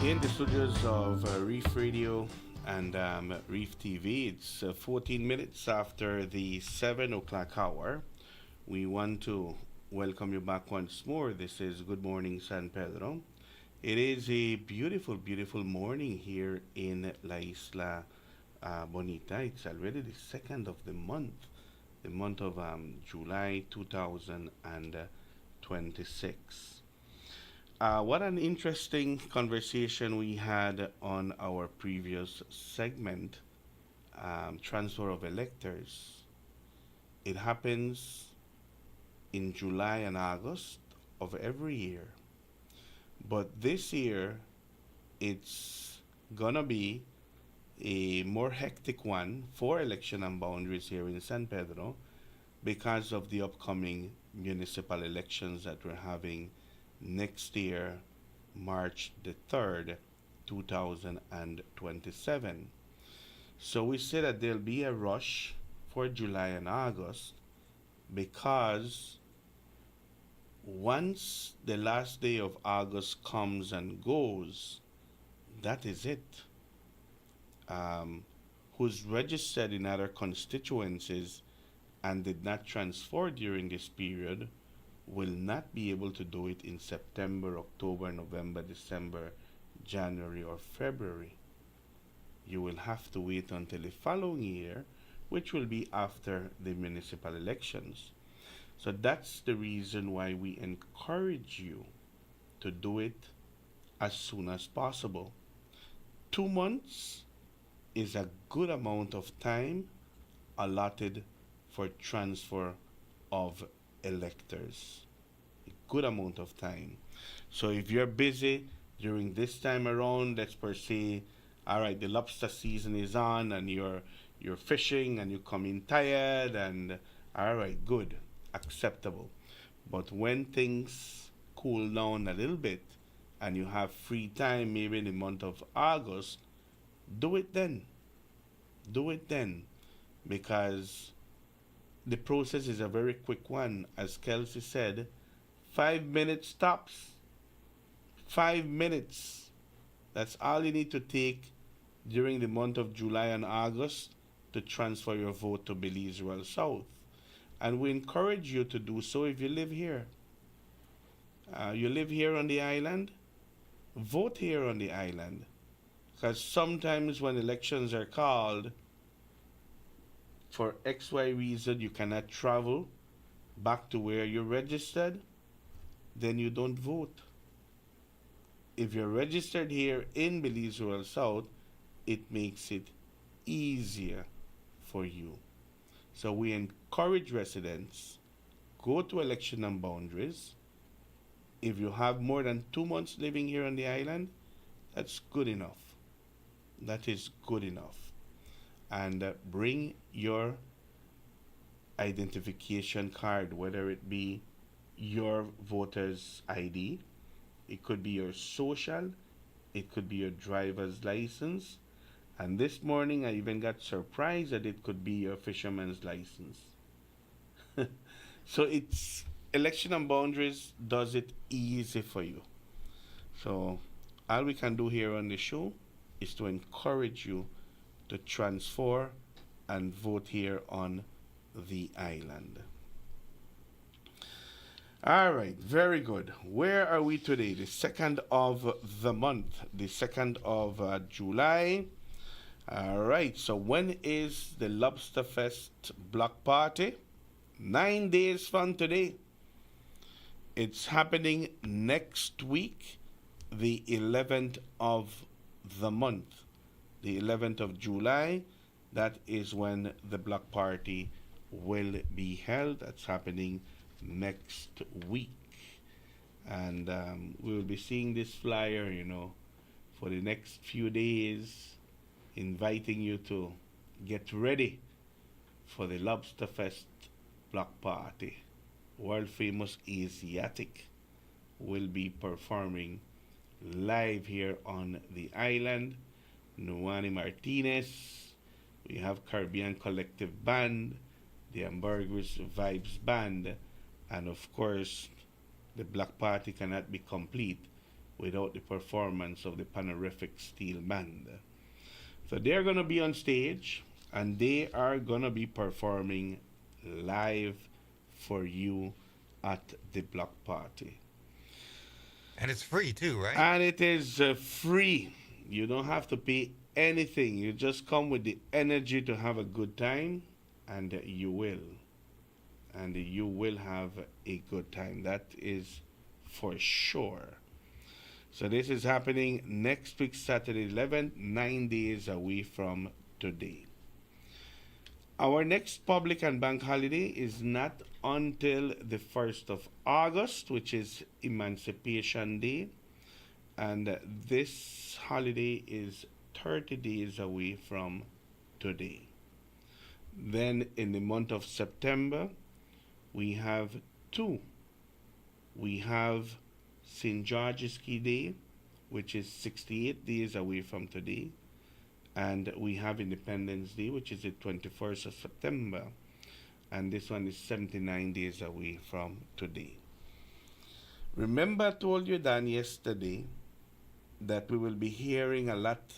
Speaker 5: In the studios of Reef Radio and Reef TV, it's 14 minutes after the 7 o'clock hour. We want to welcome you back once more. This is Good Morning San Pedro. It is a beautiful, beautiful morning here in La Isla Bonita. It's already the 2nd of the month of July 2026. What an interesting conversation we had on our previous segment, transfer of electors. It happens in July and August of every year. But this year, it's gonna be a more hectic one for election and boundaries here in San Pedro because of the upcoming municipal elections that we're having next year, March the 3rd, 2027. So we say that there'll be a rush for July and August because once the last day of August comes and goes, that is it. Who's registered in other constituencies and did not transfer during this period will not be able to do it in September, October, November, December, January, or February. You will have to wait until the following year, which will be after the municipal elections. So that's the reason why we encourage you to do it as soon as possible. 2 months is a good amount of time allotted for transfer of electors. A good amount of time. So if you're busy during this time around, let's per se, all right, the lobster season is on and you're fishing and you come in tired and all right, good, acceptable. But when things cool down a little bit and you have free time, maybe in the month of August, do it then. Do it then, because the process is a very quick one. As Kelsey said, 5 minutes tops. 5 minutes. That's all you need to take during the month of July and August to transfer your vote to Belize Royal South. And we encourage you to do so if you live here. You live here on the island, vote here on the island. Because sometimes when elections are called, for XY reason you cannot travel back to where you're registered, then you don't vote. If you're registered here in Belize Royal South, it makes it easier for you. So we encourage residents, go to election and boundaries. If you have more than 2 months living here on the island, that's good enough. That is good enough. And bring your identification card, whether it be your voter's ID, it could be your social, it could be your driver's license. And this morning I even got surprised that it could be your fisherman's license. So it's election and boundaries does it easy for you. So all we can do here on the show is to encourage you to transfer and vote here on the island. All right, very good. Where are we today? The 2nd of the month, the 2nd of July. All right, so when is the Lobster Fest block party? 9 days from today. It's happening next week, the 11th of the month, the 11th of July. That is when the block party will be held. That's happening next week. And we will be seeing this flyer, for the next few days, inviting you to get ready for the Lobster Fest block party. World famous Asiatic will be performing live here on the island. Nuani Martinez, we have Caribbean Collective Band, the Hamburgers Vibes Band, and of course, the block party cannot be complete without the performance of the Panorific Steel Band. So they're going to be on stage, and they are going to be performing live for you at the block party.
Speaker 12: And it's free too, right?
Speaker 5: And it is free. You don't have to pay anything. You just come with the energy to have a good time, and you will. And you will have a good time. That is for sure. So this is happening next week, Saturday 11th, 9 days away from today. Our next public and bank holiday is not until the 1st of August, which is Emancipation Day. And this holiday is 30 days away from today. Then in the month of September, we have two. We have St. George's Day, which is 68 days away from today. And we have Independence Day, which is the 21st of September. And this one is 79 days away from today. Remember I told you, Dan, yesterday that we will be hearing a lot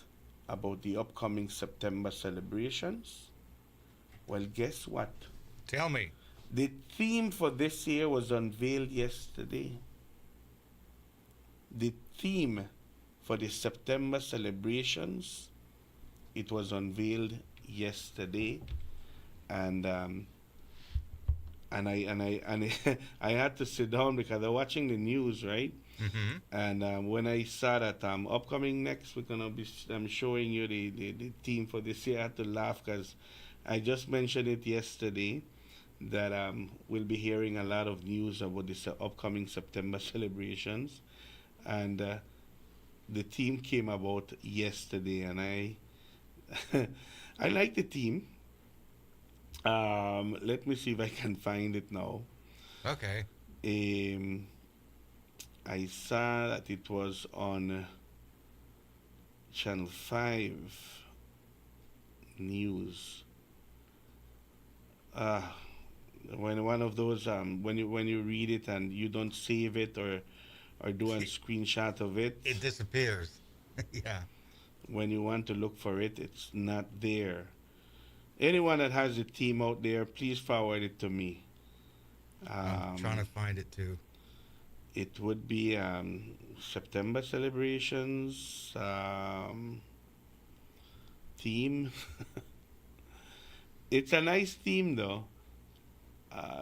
Speaker 5: about the upcoming September celebrations? Well, guess what?
Speaker 12: Tell me.
Speaker 5: The theme for this year was unveiled yesterday. The theme for the September celebrations, it was unveiled yesterday, and I I had to sit down because I'm watching the news, right?
Speaker 12: Mm-hmm.
Speaker 5: And when I saw that upcoming next, we're gonna be showing you the theme for this year. I had to laugh because I just mentioned it yesterday that we'll be hearing a lot of news about this upcoming September celebrations, and the theme came about yesterday, and I I like the theme. Let me see if I can find it now.
Speaker 12: Okay.
Speaker 5: I saw that it was on Channel 5 News. When one of those when you read it and you don't save it or do a screenshot of it,
Speaker 12: it disappears. Yeah.
Speaker 5: When you want to look for it, it's not there. Anyone that has a team out there, please forward it to me.
Speaker 12: I'm trying to find it too.
Speaker 5: It would be September celebrations theme. It's a nice theme though.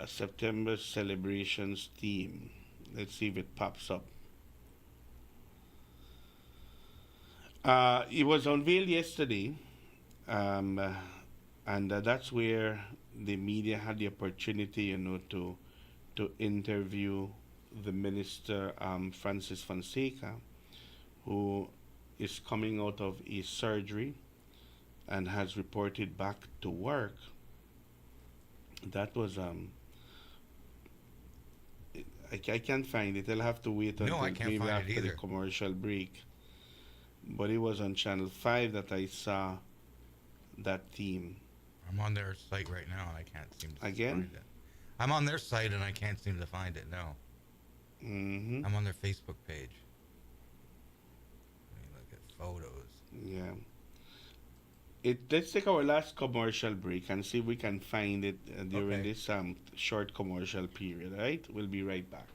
Speaker 5: September celebrations theme. Let's see if it pops up. It was unveiled yesterday, and that's where the media had the opportunity, to interview the minister, Francis Fonseca, who is coming out of a surgery and has reported back to work. That was I can't find it. I'll have to wait
Speaker 12: No,
Speaker 5: until
Speaker 12: I can't
Speaker 5: maybe
Speaker 12: find it
Speaker 5: after the
Speaker 12: either.
Speaker 5: commercial break. But it was on Channel 5 that I saw that theme.
Speaker 12: I'm on their site right now and I can't seem to
Speaker 5: Again?
Speaker 12: find it. I'm on their site and I can't seem to find it. No.
Speaker 5: Mm-hmm.
Speaker 12: I'm on their Facebook page. Let me look at photos.
Speaker 5: Yeah. Let's take our last commercial break and see if we can find it during
Speaker 12: Okay.
Speaker 5: this short commercial period. Right? We'll be right back.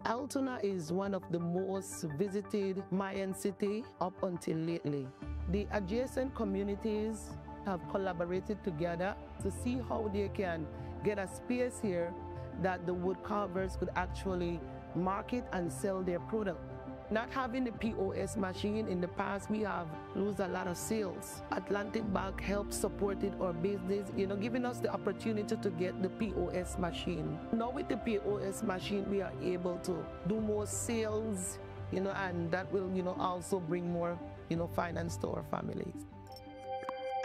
Speaker 18: Altoona is one of the most visited Mayan city up until lately. The adjacent communities have collaborated together to see how they can get a space here that the wood carvers could actually market and sell their product. Not having the POS machine in the past, we have lose a lot of sales. Atlantic Bank helps supported our business, giving us the opportunity to get the POS machine. Now with the POS machine, we are able to do more sales, and that will, also bring more, finance to our families.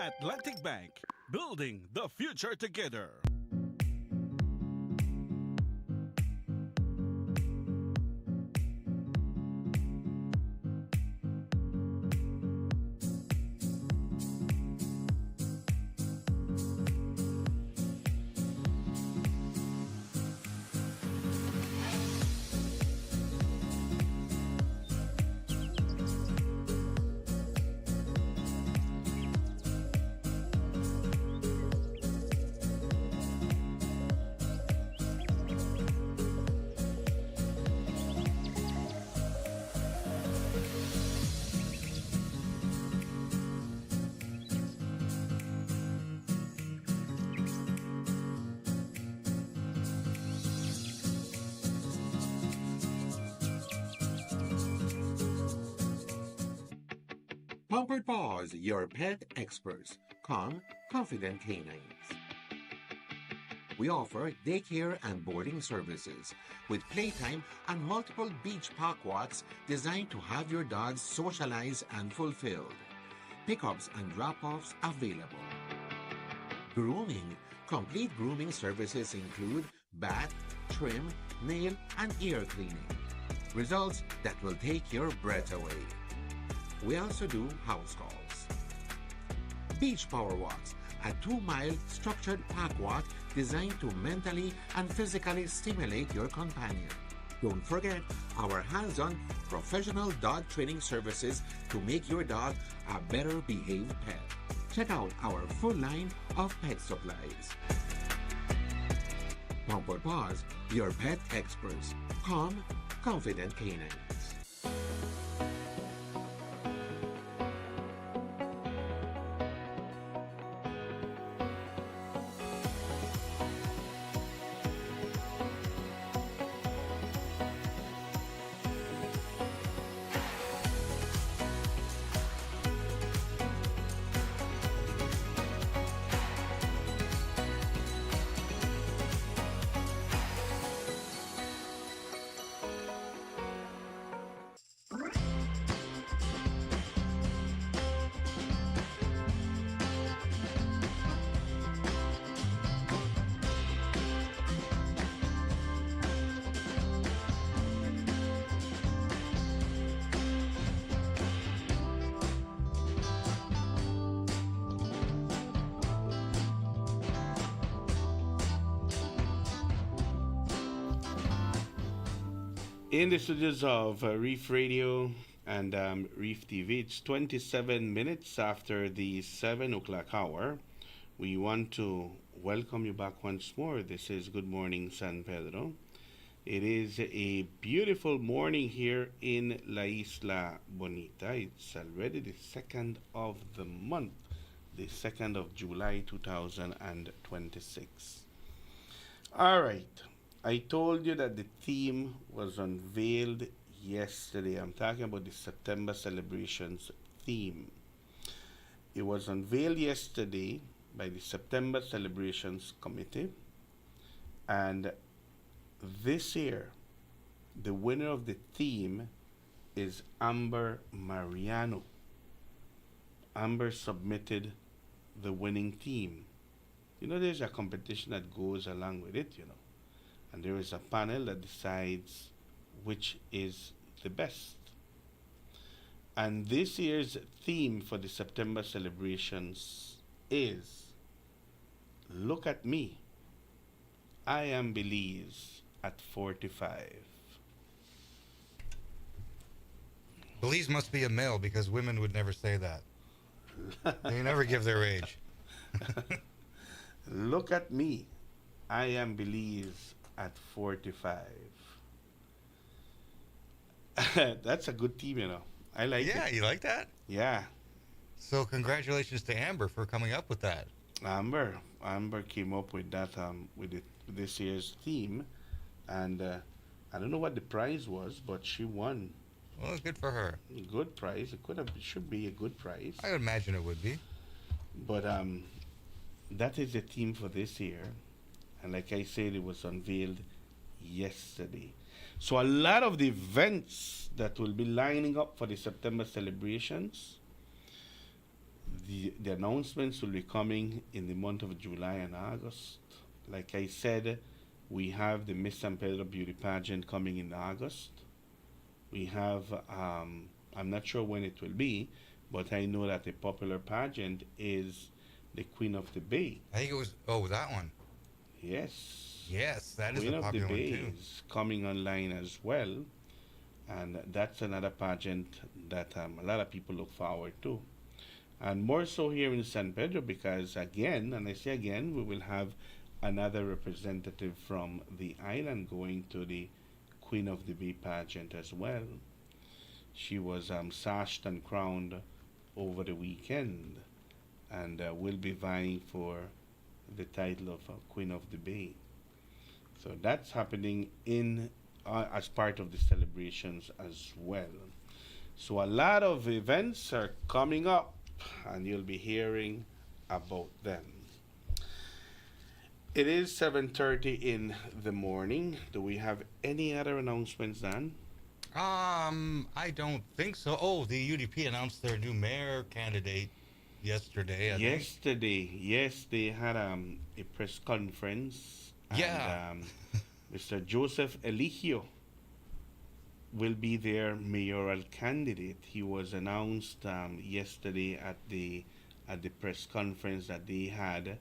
Speaker 8: Atlantic Bank, building the future together.
Speaker 19: Pampered Paws, your pet experts. Calm, confident canines. We offer daycare and boarding services with playtime and multiple beach park walks designed to have your dogs socialize and fulfilled. Pickups and drop-offs available. Grooming. Complete grooming services include bath, trim, nail, and ear cleaning. Results that will take your breath away. We also do house calls. Beach Power Walks, a 2-mile structured park walk designed to mentally and physically stimulate your companion. Don't forget our hands-on professional dog training services to make your dog a better behaved pet. Check out our full line of pet supplies. Pampered Paws, your pet experts. Calm, confident canines.
Speaker 5: In the studios of Reef Radio and Reef TV. It's 27 minutes after the 7 o'clock hour. We want to welcome you back once more. This is Good Morning San Pedro. It is a beautiful morning here in La Isla Bonita. It's already the 2nd of the month, the 2nd of July 2026. All right. I told you that the theme was unveiled yesterday. I'm talking about the September celebrations theme. It was unveiled yesterday by the September Celebrations Committee, and this year the winner of the theme is Amber Mariano. Amber submitted the winning theme. There's a competition that goes along with it, and there is a panel that decides which is the best. And this year's theme for the September celebrations is Look at Me. I am Belize at 45.
Speaker 12: Belize must be a male because women would never say that. They never give their age.
Speaker 5: Look at me. I am Belize at 45. That's a good team, I like it.
Speaker 12: Yeah, you like that?
Speaker 5: Yeah.
Speaker 12: So congratulations to Amber for coming up with that.
Speaker 5: Amber came up with that with this year's theme, and I don't know what the prize was, but she won.
Speaker 12: Well, it's good for her.
Speaker 5: Good prize. It should be a good prize.
Speaker 12: I would imagine it would be.
Speaker 5: But that is the theme for this year, and like I said, it was unveiled yesterday. So a lot of the events that will be lining up for the September celebrations, the announcements will be coming in the month of July and August. Like I said, we have the Miss San Pedro Beauty Pageant coming in August. We have, I'm not sure when it will be, but I know that a popular pageant is the Queen of the Bay.
Speaker 12: I think it was, that one.
Speaker 5: Yes.
Speaker 12: Yes, that is
Speaker 5: Queen
Speaker 12: a
Speaker 5: of the
Speaker 12: popular one
Speaker 5: Bay
Speaker 12: too.
Speaker 5: is coming online as well. And that's another pageant that a lot of people look forward to. And more so here in San Pedro because, again, and I say again, we will have another representative from the island going to the Queen of the Bay pageant as well. She was sashed and crowned over the weekend and will be vying for the title of Queen of the Bay. So that's happening in as part of the celebrations as well. So a lot of events are coming up, and you'll be hearing about them. It is 7:30 in the morning. Do we have any other announcements, Dan?
Speaker 12: I don't think so. Oh, the UDP announced their new mayor candidate yesterday. I think.
Speaker 5: Yes, they had a press conference.
Speaker 12: Yeah.
Speaker 5: And, Mr. Joseph Eligio will be their mayoral candidate. He was announced yesterday at the press conference that they had,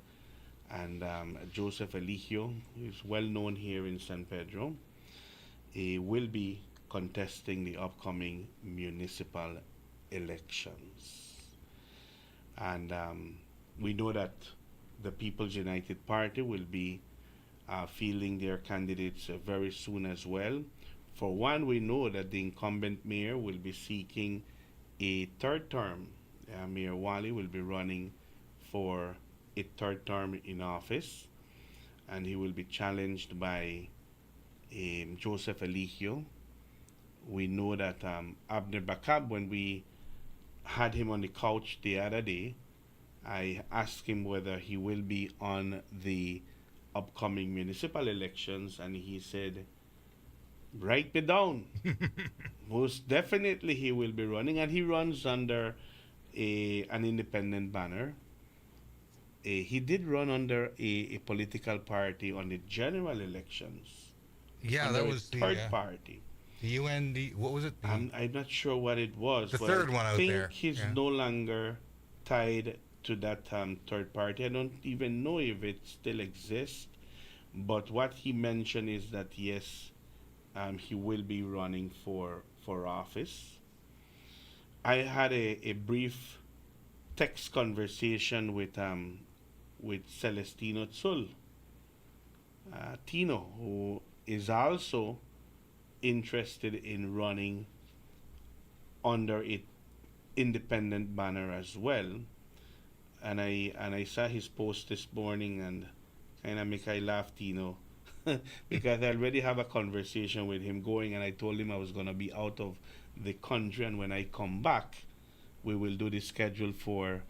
Speaker 5: and Joseph Eligio is well known here in San Pedro. He will be contesting the upcoming municipal elections, and we know that the People's United Party will be fielding their candidates very soon as well. For one, we know that the incumbent mayor will be seeking a third term. Mayor Wally will be running for a third term in office, and he will be challenged by Joseph Eligio. We know that Abner Bakab, when we had him on the couch the other day, I asked him whether he will be on the upcoming municipal elections, and he said, write me down. Most definitely he will be running, and he runs under an independent banner. He did run under a political party on the general elections.
Speaker 12: Yeah, that was the
Speaker 5: third party.
Speaker 12: The UND, what was it?
Speaker 5: I'm not sure what it was.
Speaker 12: The
Speaker 5: but
Speaker 12: third one out there.
Speaker 5: I think he's
Speaker 12: Yeah.
Speaker 5: no longer tied to that third party. I don't even know if it still exists. But what he mentioned is that yes, he will be running for office. I had a brief text conversation with Celestino Tzul, Tino, who is also interested in running under it independent banner as well. And I saw his post this morning and kind of make I laugh, Tino, because I already have a conversation with him going, and I told him I was gonna be out of the country, and when I come back, we will do the schedule for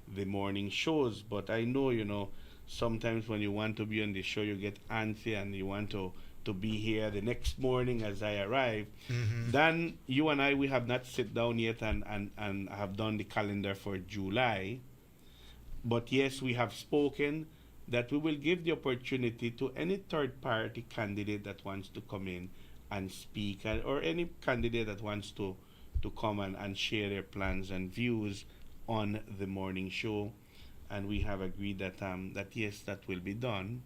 Speaker 5: the morning shows. But I know, sometimes when you want to be on the show, you get antsy and you want to be here the next morning as I arrive. Then you and I, we have not sit down yet and have done the calendar for July. But yes, we have spoken that we will give the opportunity to any third party candidate that wants to come in and speak, or any candidate that wants to come and share their plans and views on the morning show. And we have agreed that yes, that will be done.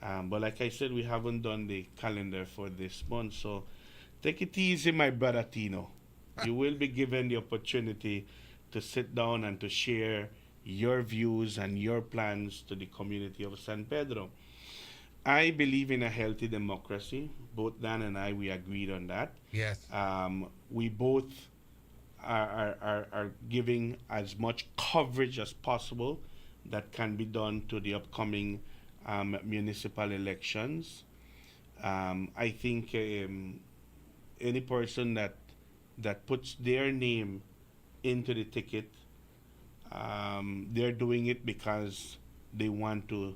Speaker 5: But like I said, we haven't done the calendar for this month. So take it easy, my brother Tino. You will be given the opportunity to sit down and to share your views and your plans to the community of San Pedro. I believe in a healthy democracy. Both Dan and I, we agreed on that.
Speaker 12: Yes.
Speaker 5: We both are giving as much coverage as possible that can be done to the upcoming municipal elections. I think any person that puts their name into the ticket, they're doing it because they want to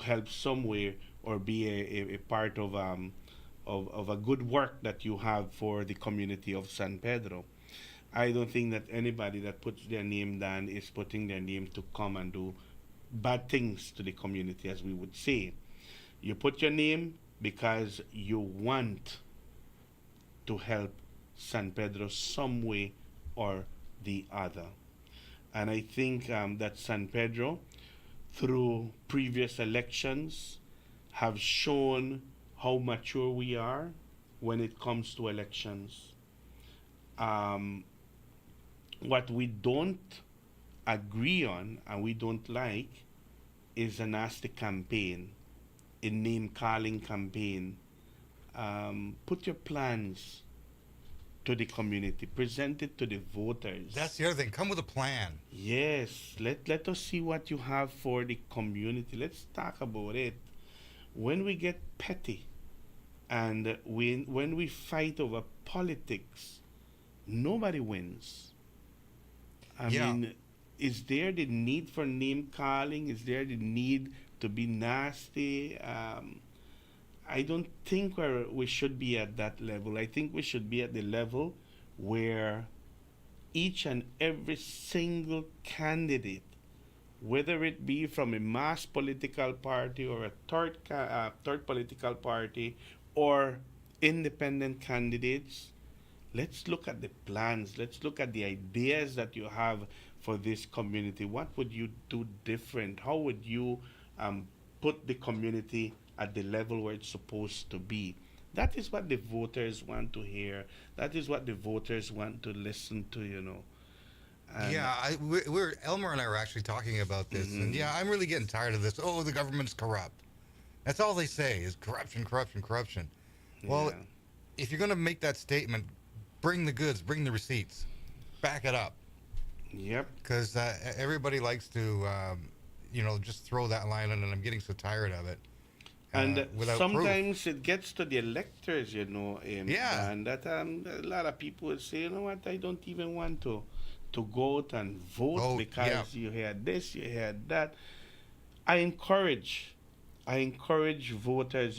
Speaker 5: help some way or be a part of a good work that you have for the community of San Pedro. I don't think that anybody that puts their name down is putting their name to come and do bad things to the community, as we would say. You put your name because you want to help San Pedro some way or the other. And I think that San Pedro, through previous elections, have shown how mature we are when it comes to elections. What we don't agree on and we don't like is a nasty campaign, a name-calling campaign. Put your plans to the community, present it to the voters.
Speaker 12: That's the other thing. Come with a plan.
Speaker 5: Yes, let us see what you have for the community. Let's talk about it. When we get petty and when we fight over politics, nobody wins. I mean, is there the need for name calling? Is there the need to be nasty? I don't think we should be at that level. I think we should be at the level where each and every single candidate, whether it be from a mass political party or a third political party or independent candidates, let's look at the plans. Let's look at the ideas that you have for this community. What would you do different? How would you put the community at the level where it's supposed to be? That is what the voters want to hear. That is what the voters want to listen to, And
Speaker 12: we're Elmer and I were actually talking about this, and I'm really getting tired of this. Oh, the government's corrupt. That's all they say is corruption, corruption, corruption. Well, if you're going to make that statement, bring the goods, bring the receipts, back it up.
Speaker 5: Yep.
Speaker 12: Because everybody likes to, just throw that line in, and I'm getting so tired of it.
Speaker 5: And sometimes
Speaker 12: proof.
Speaker 5: it gets to the electors, and that a lot of people would say, you know what, I don't even want to go out and vote because you heard this, you heard that. I encourage voters,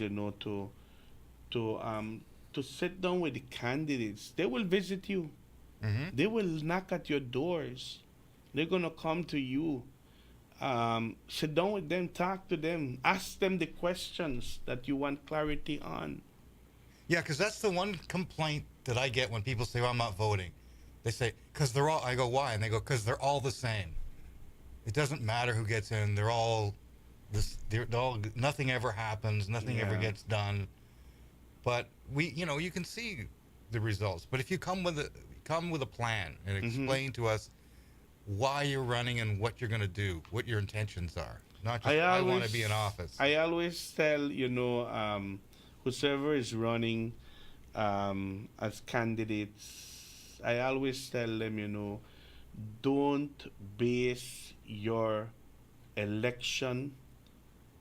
Speaker 5: to sit down with the candidates. They will visit you. They will knock at your doors. They're gonna come to you. Sit down with them, talk to them, ask them the questions that you want clarity on.
Speaker 12: Yeah, because that's the one complaint that I get when people say, well, I'm not voting. They say, because they're all, I go, why? And they go, because they're all the same. It doesn't matter who gets in. They're all, nothing ever happens. Nothing ever gets done. But you can see the results. But if you come with a plan and
Speaker 5: Mm-hmm.
Speaker 12: explain to us why you're running and what you're going to do, what your intentions are, not just I want to be in office.
Speaker 5: I always tell whosoever is running as candidates, I always tell them, don't base your election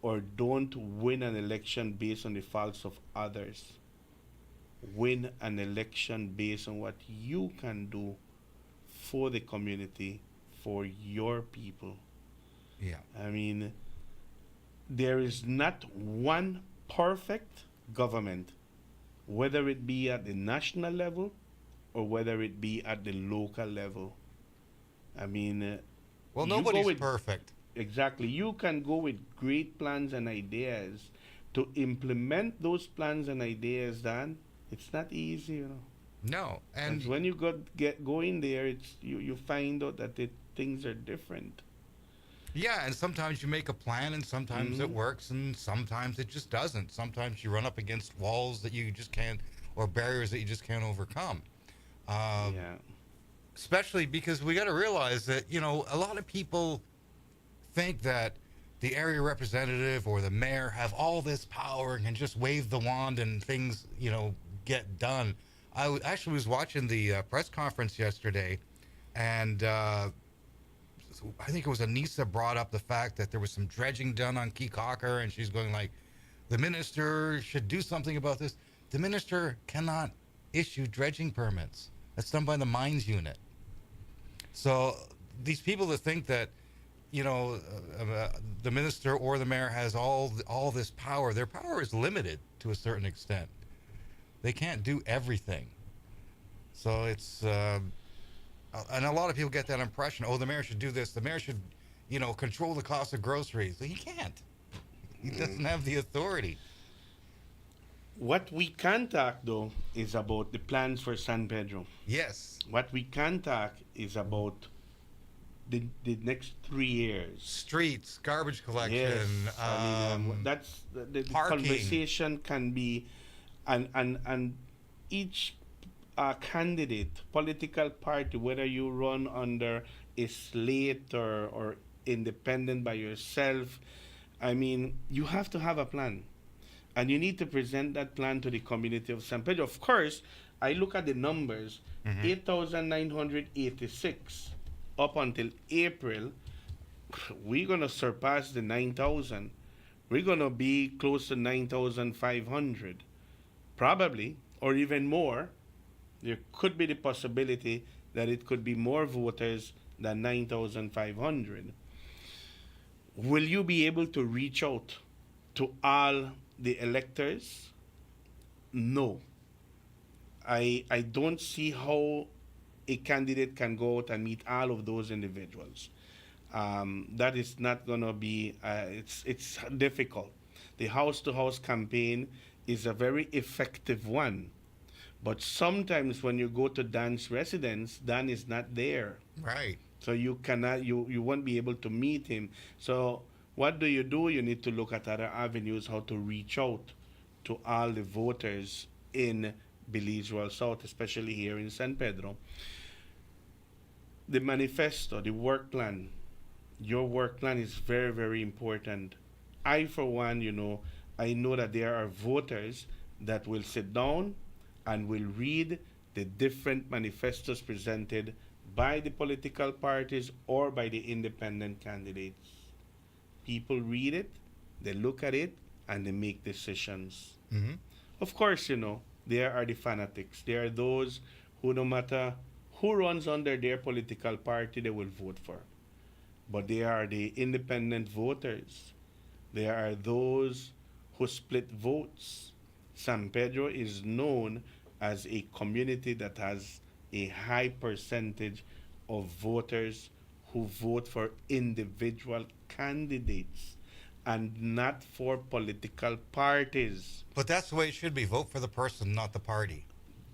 Speaker 5: or don't win an election based on the faults of others. Win an election based on what you can do for the community, for your people.
Speaker 12: Yeah.
Speaker 5: I mean, there is not one perfect government, whether it be at the national level or whether it be at the local level. I mean,
Speaker 12: Well,
Speaker 5: you go
Speaker 12: nobody's
Speaker 5: with-
Speaker 12: perfect.
Speaker 5: Exactly. You can go with great plans and ideas to implement those plans and ideas, Dan. It's not easy,
Speaker 12: No, and
Speaker 5: when you get going there, it's you find out that things are different.
Speaker 12: yeah, and sometimes you make a plan, and sometimes it
Speaker 5: Mhm.
Speaker 12: works, and sometimes it just doesn't. Sometimes you run up against walls that you just can't, or barriers that you just can't overcome.
Speaker 5: Yeah.
Speaker 12: Especially because we got to realize that a lot of people think that the area representative or the mayor have all this power and can just wave the wand and things get done. Actually was watching the press conference yesterday, and I think it was Anissa brought up the fact that there was some dredging done on Keycocker, and she's going like, the minister should do something about this. The minister cannot issue dredging permits. That's done by the mines unit. So these people that think that the minister or the mayor has all this power, their power is limited to a certain extent. They can't do everything. So it's and a lot of people get that impression. Oh, the mayor should do this. The mayor should, control the cost of groceries. He can't. He doesn't have the authority.
Speaker 5: What we can talk though is about the plans for San Pedro.
Speaker 12: Yes.
Speaker 5: What we can talk is about the next 3 years.
Speaker 12: Streets, garbage collection.
Speaker 5: Yes. That's the
Speaker 12: parking.
Speaker 5: conversation can be, and each candidate, political party, whether you run under a slate or independent by yourself, I mean, you have to have a plan. And you need to present that plan to the community of San Pedro. Of course, I look at the numbers, 8,986 up until April, we're going to surpass the 9,000. We're going to be close to 9,500. Probably, or even more. There could be the possibility that it could be more voters than 9,500. Will you be able to reach out to all the electors? No. I don't see how a candidate can go out and meet all of those individuals. That is not going to be, it's difficult. The house-to-house campaign is a very effective one. But sometimes when you go to Dan's residence, Dan is not there.
Speaker 12: Right.
Speaker 5: So you cannot, you won't be able to meet him. So what do? You need to look at other avenues how to reach out to all the voters in Belize Royal South, especially here in San Pedro. The manifesto, the work plan, your work plan is very, very important. I, for one, I know that there are voters that will sit down and will read the different manifestos presented by the political parties or by the independent candidates. People read it, they look at it, and they make decisions.
Speaker 12: Mm-hmm.
Speaker 5: Of course, there are the fanatics. There are those who, no matter who runs under their political party, they will vote for. But there are the independent voters. There are those who split votes. San Pedro is known as a community that has a high percentage of voters who vote for individual candidates and not for political parties.
Speaker 12: But that's the way it should be. Vote for the person, not the party.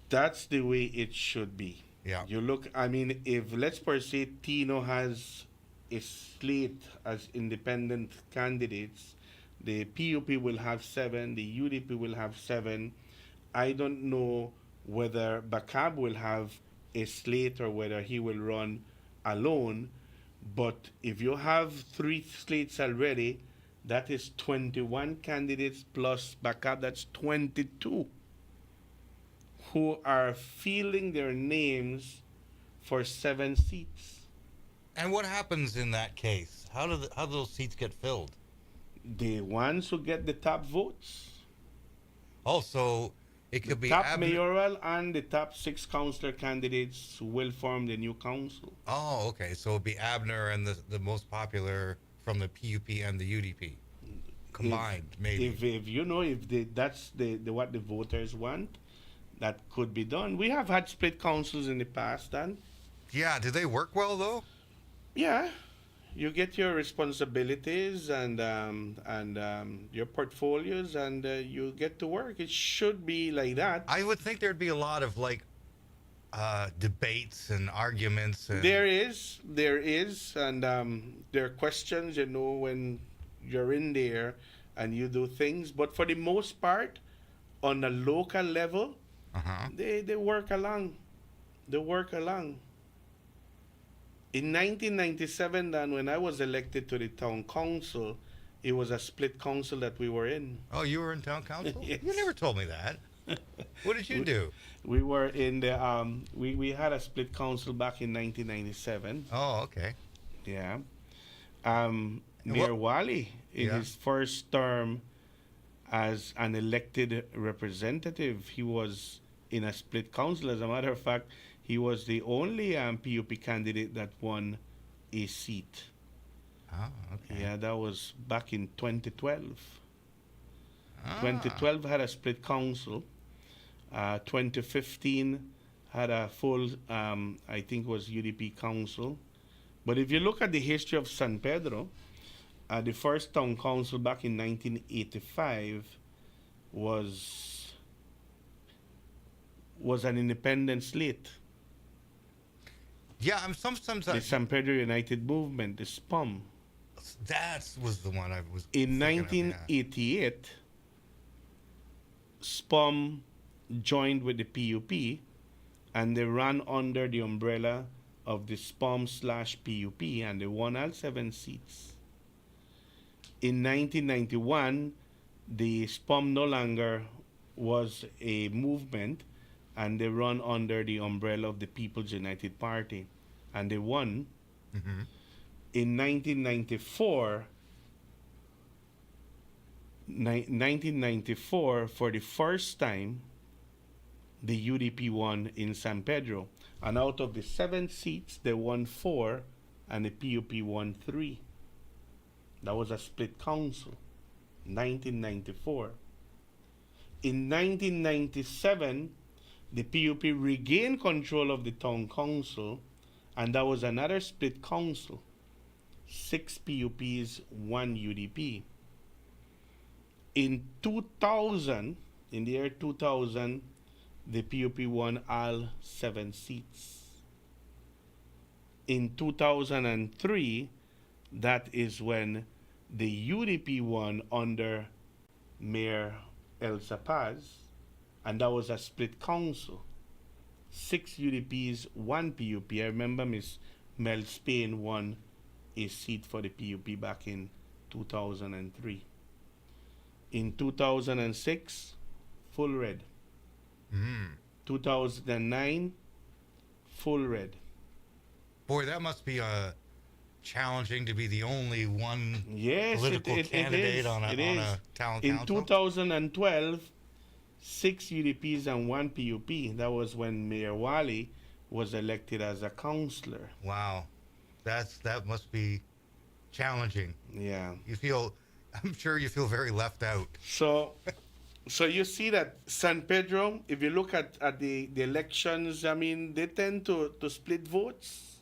Speaker 5: That's the way it should be.
Speaker 12: Yeah.
Speaker 5: You look, I mean, if let's per se Tino has a slate as independent candidates, the PUP will have 7, the UDP will have 7. I don't know whether Bakab will have a slate or whether he will run alone. But if you have 3 slates already, that is 21 candidates plus Bakab, that's 22 who are fielding their names for 7 seats.
Speaker 12: And what happens in that case? How do those seats get filled?
Speaker 5: The ones who get the top votes.
Speaker 12: Oh, so it could be
Speaker 5: top mayoral and the top 6 councillor candidates will form the new council.
Speaker 12: Oh, okay. So it'd be Abner and the most popular from the PUP and the UDP combined, maybe.
Speaker 5: If that's the what the voters want, that could be done. We have had split councils in the past, and
Speaker 12: yeah, do they work well though?
Speaker 5: Yeah, you get your responsibilities and your portfolios, and you get to work. It should be like that.
Speaker 12: I would think there'd be a lot of debates and arguments. And
Speaker 5: There is, and there are questions, when you're in there and you do things. But for the most part, on a local level, they work along. They work along. In 1997, then, when I was elected to the town council, it was a split council that we were in.
Speaker 12: Oh, you were in town council?
Speaker 5: Yes.
Speaker 12: You never told me that. What did you do?
Speaker 5: We were in the we had a split council back in 1997.
Speaker 12: Oh, okay.
Speaker 5: Yeah. Mayor Wally, in his first term as an elected representative, he was in a split council. As a matter of fact, he was the only PUP candidate that won a seat.
Speaker 12: Oh, okay.
Speaker 5: Yeah, that was back in 2012. 2012 had a split council. 2015 had a full, I think it was UDP council. But if you look at the history of San Pedro, the first town council back in 1985 was an independent slate.
Speaker 12: Yeah, sometimes
Speaker 5: the San Pedro United Movement, the SPUM.
Speaker 12: That was the one I was.
Speaker 5: In 1988, SPUM joined with the PUP, and they ran under the umbrella of the SPUM/PUP, and they won all 7 seats. In 1991, the SPUM no longer was a movement, and they run under the umbrella of the People's United Party, and they won.
Speaker 12: Mm-hmm.
Speaker 5: In 1994, for the first time, the UDP won in San Pedro, and out of the 7 seats, they won 4, and the PUP won 3. That was a split council. 1994. In 1997, the PUP regained control of the town council, and that was another split council. 6 PUPs, 1 UDP. In 2000, in the year 2000, the PUP won all 7 seats. In 2003, that is when the UDP won under Mayor Elsa Paz, and that was a split council. 6 UDPs, 1 PUP. I remember Miss Mel Spain won a seat for the PUP back in 2003. In 2006, full red. 2009, full red.
Speaker 12: Boy, that must be challenging to be the only one
Speaker 5: Yes,
Speaker 12: political candidate on a town
Speaker 5: in
Speaker 12: council.
Speaker 5: 2012, 6 UDPs and 1 PUP. That was when Mayor Wally was elected as a councillor.
Speaker 12: Wow, that must be challenging.
Speaker 5: Yeah.
Speaker 12: I'm sure you feel very left out.
Speaker 5: So you see that San Pedro, if you look at the elections, I mean, they tend to split votes.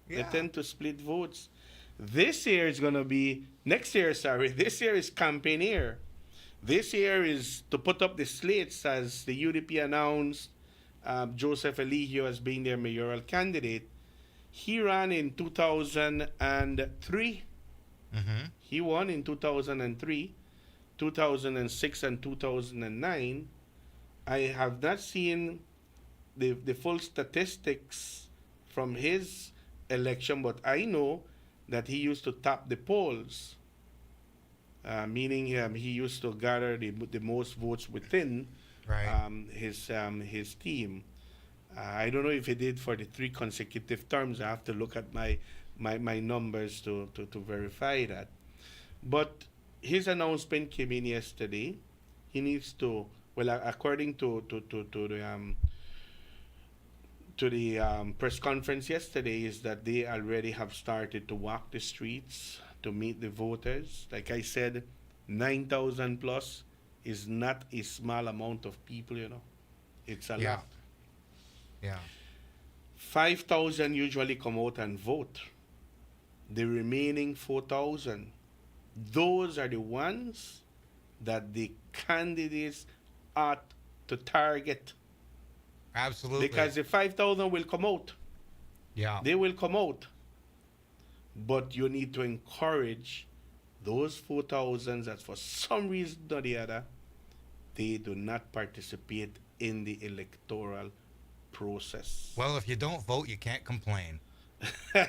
Speaker 12: Yeah.
Speaker 5: They tend to split votes. This year is going to be, this year is campaign year. This year is to put up the slates, as the UDP announced Joseph Eligio as being their mayoral candidate. He ran in 2003.
Speaker 12: Mm-hmm.
Speaker 5: He won in 2003, 2006, and 2009. I have not seen the full statistics from his election, but I know that he used to top the polls, meaning he used to gather the most votes within his team. I don't know if he did for the 3 consecutive terms. I have to look at my numbers to verify that. But his announcement came in yesterday. He needs to, well, according to the press conference yesterday, is that they already have started to walk the streets to meet the voters. Like I said, 9,000 plus is not a small amount of people, you know. It's a lot.
Speaker 12: Yeah.
Speaker 5: 5,000 usually come out and vote. The remaining 4,000, those are the ones that the candidates ought to target.
Speaker 12: Absolutely.
Speaker 5: Because the 5,000 will come out.
Speaker 12: Yeah.
Speaker 5: They will come out. But you need to encourage those 4,000 that for some reason or the other, they do not participate in the electoral process.
Speaker 12: Well, if you don't vote, you can't complain.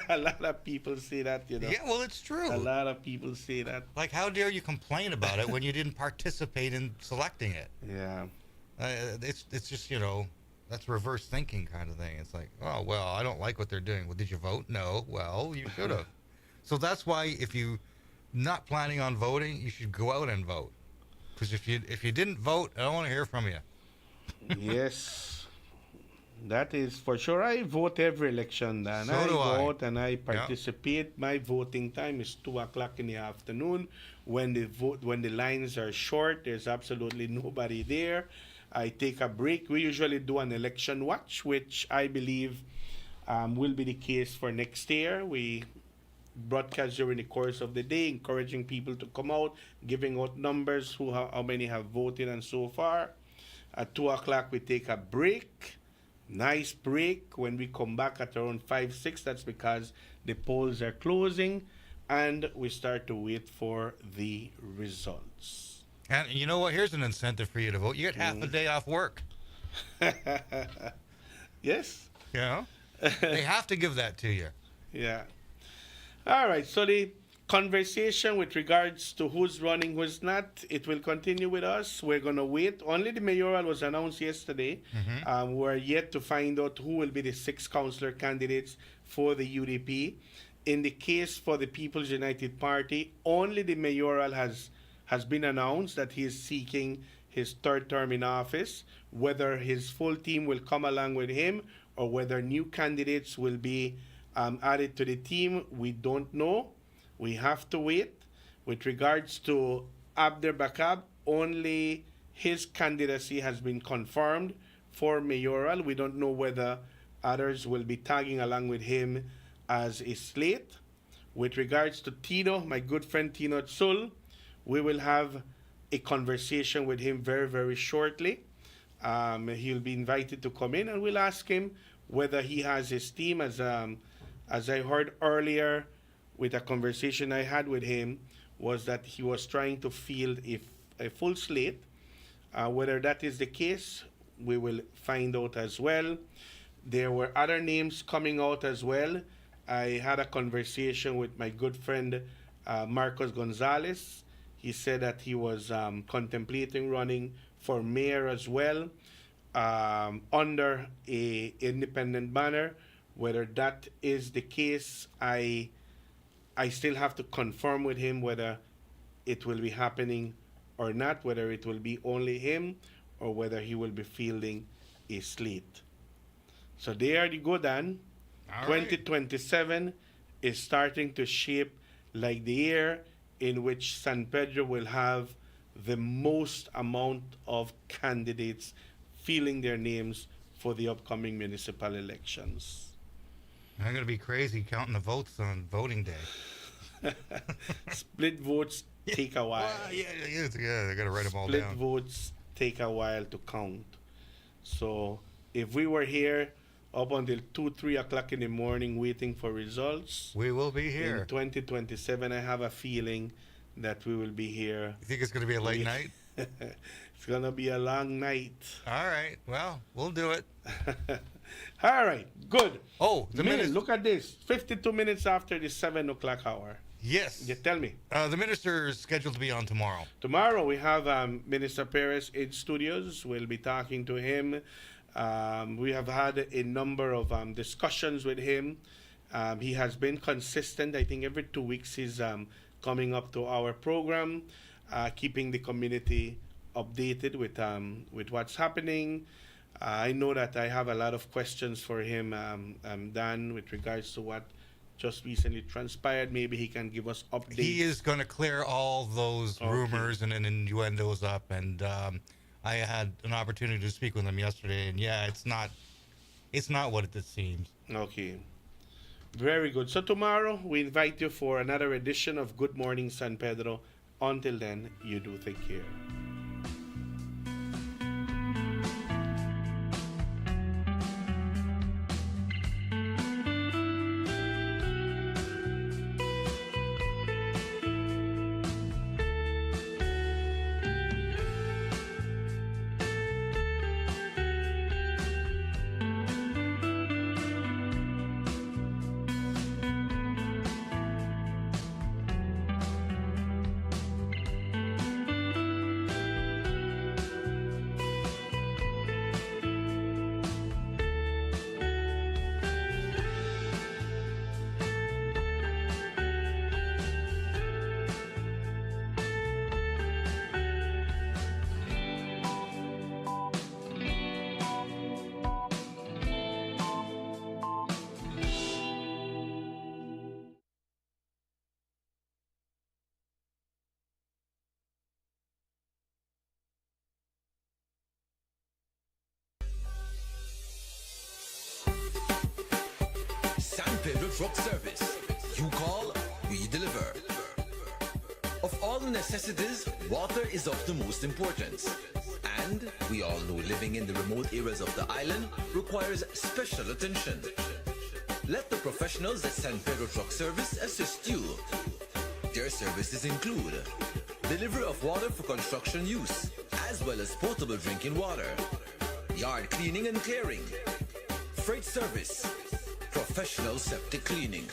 Speaker 5: A lot of people say that, you know.
Speaker 12: Yeah, well, it's true.
Speaker 5: A lot of people say that.
Speaker 12: Like, how dare you complain about it when you didn't participate in selecting it?
Speaker 5: Yeah.
Speaker 12: It's just, you know, that's reverse thinking kind of thing. It's like, oh, well, I don't like what they're doing. Well, did you vote? No. Well, you should have. So that's why if you not planning on voting, you should go out and vote. Because if you didn't vote, I don't want to hear from you.
Speaker 5: Yes. That is for sure. I vote every election, Dan. I go out and I participate. Yeah. My voting time is 2:00 in the afternoon. When the lines are short, there's absolutely nobody there. I take a break. We usually do an election watch, which I believe will be the case for next year. We broadcast during the course of the day, encouraging people to come out, giving out numbers, how many have voted and so far. At 2:00, we take a break. Nice break. When we come back at around 5, 6, that's because the polls are closing, and we start to wait for the results.
Speaker 12: And you know what? Here's an incentive for you to vote. You get half a day off work.
Speaker 5: Yes.
Speaker 12: Yeah. They have to give that to you.
Speaker 5: Yeah. All right. So the conversation with regards to who's running, who's not, it will continue with us. We're going to wait. Only the mayoral was announced yesterday. We're yet to find out who will be the 6 councillor candidates for the UDP. In the case for the People's United Party, only the mayoral has been announced that he is seeking his 3rd term in office. Whether his full team will come along with him or whether new candidates will be added to the team, we don't know. We have to wait. With regards to Abder Bakab, only his candidacy has been confirmed for mayoral. We don't know whether others will be tagging along with him as a slate. With regards to Tino, my good friend Tino Tsul, we will have a conversation with him very, very shortly. He'll be invited to come in and we'll ask him whether he has his team. As I heard earlier, with a conversation I had with him, was that he was trying to field a full slate. Whether that is the case, we will find out as well. There were other names coming out as well. I had a conversation with my good friend Marcos Gonzalez. He said that he was contemplating running for mayor as well, under a independent banner. Whether that is the case, I still have to confirm with him whether it will be happening or not, whether it will be only him or whether he will be fielding a slate. So there you go, Dan. 2027 is starting to shape like the year in which San Pedro will have the most amount of candidates filling their names for the upcoming municipal elections.
Speaker 12: I'm going to be crazy counting the votes on voting day.
Speaker 5: Split votes take a while.
Speaker 12: Well, yeah, I got to write them all
Speaker 5: Split
Speaker 12: down.
Speaker 5: votes take a while to count. So if we were here up until 2, 3 o'clock in the morning waiting for results,
Speaker 12: we will be here.
Speaker 5: In 2027, I have a feeling that we will be here.
Speaker 12: You think it's going to be a late night?
Speaker 5: It's gonna be a long night.
Speaker 12: All right. Well, we'll do it.
Speaker 5: All right. Good.
Speaker 12: Oh,
Speaker 5: Look at this. 52 minutes after the 7 o'clock hour.
Speaker 12: Yes.
Speaker 5: Yeah, tell me.
Speaker 12: The minister is scheduled to be on tomorrow.
Speaker 5: Tomorrow we have Minister Perez in studios. We'll be talking to him. We have had a number of discussions with him. He has been consistent. I think every 2 weeks he's coming up to our program, keeping the community updated with what's happening. I know that I have a lot of questions for him, Dan, with regards to what just recently transpired. Maybe he can give us updates.
Speaker 12: He is going to clear all those rumors and innuendos up. And I had an opportunity to speak with him yesterday. And yeah, it's not what it seems.
Speaker 5: Okay. Very good. So tomorrow we invite you for another edition of Good Morning San Pedro. Until then, you do take care.
Speaker 9: San Pedro Truck Service. You call, we deliver. Of all the necessities, water is of the most importance. And we all know living in the remote areas of the island requires special attention. Let the professionals at San Pedro Truck Service assist you. Their services include delivery of water for construction use, as well as potable drinking water, yard cleaning and clearing, freight service, professional septic cleaning.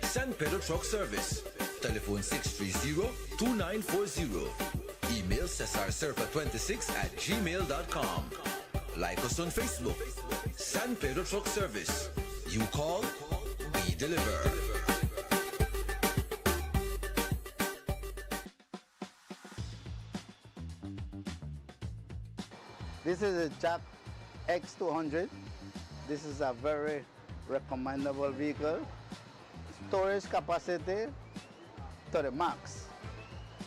Speaker 9: San Pedro Truck Service. Telephone 630-2940. Email cesarsurfa26@gmail.com. Like us on Facebook. San Pedro Truck Service. You call, we deliver.
Speaker 17: This is a Jack X200. This is a very recommendable vehicle. Storage capacity to the max.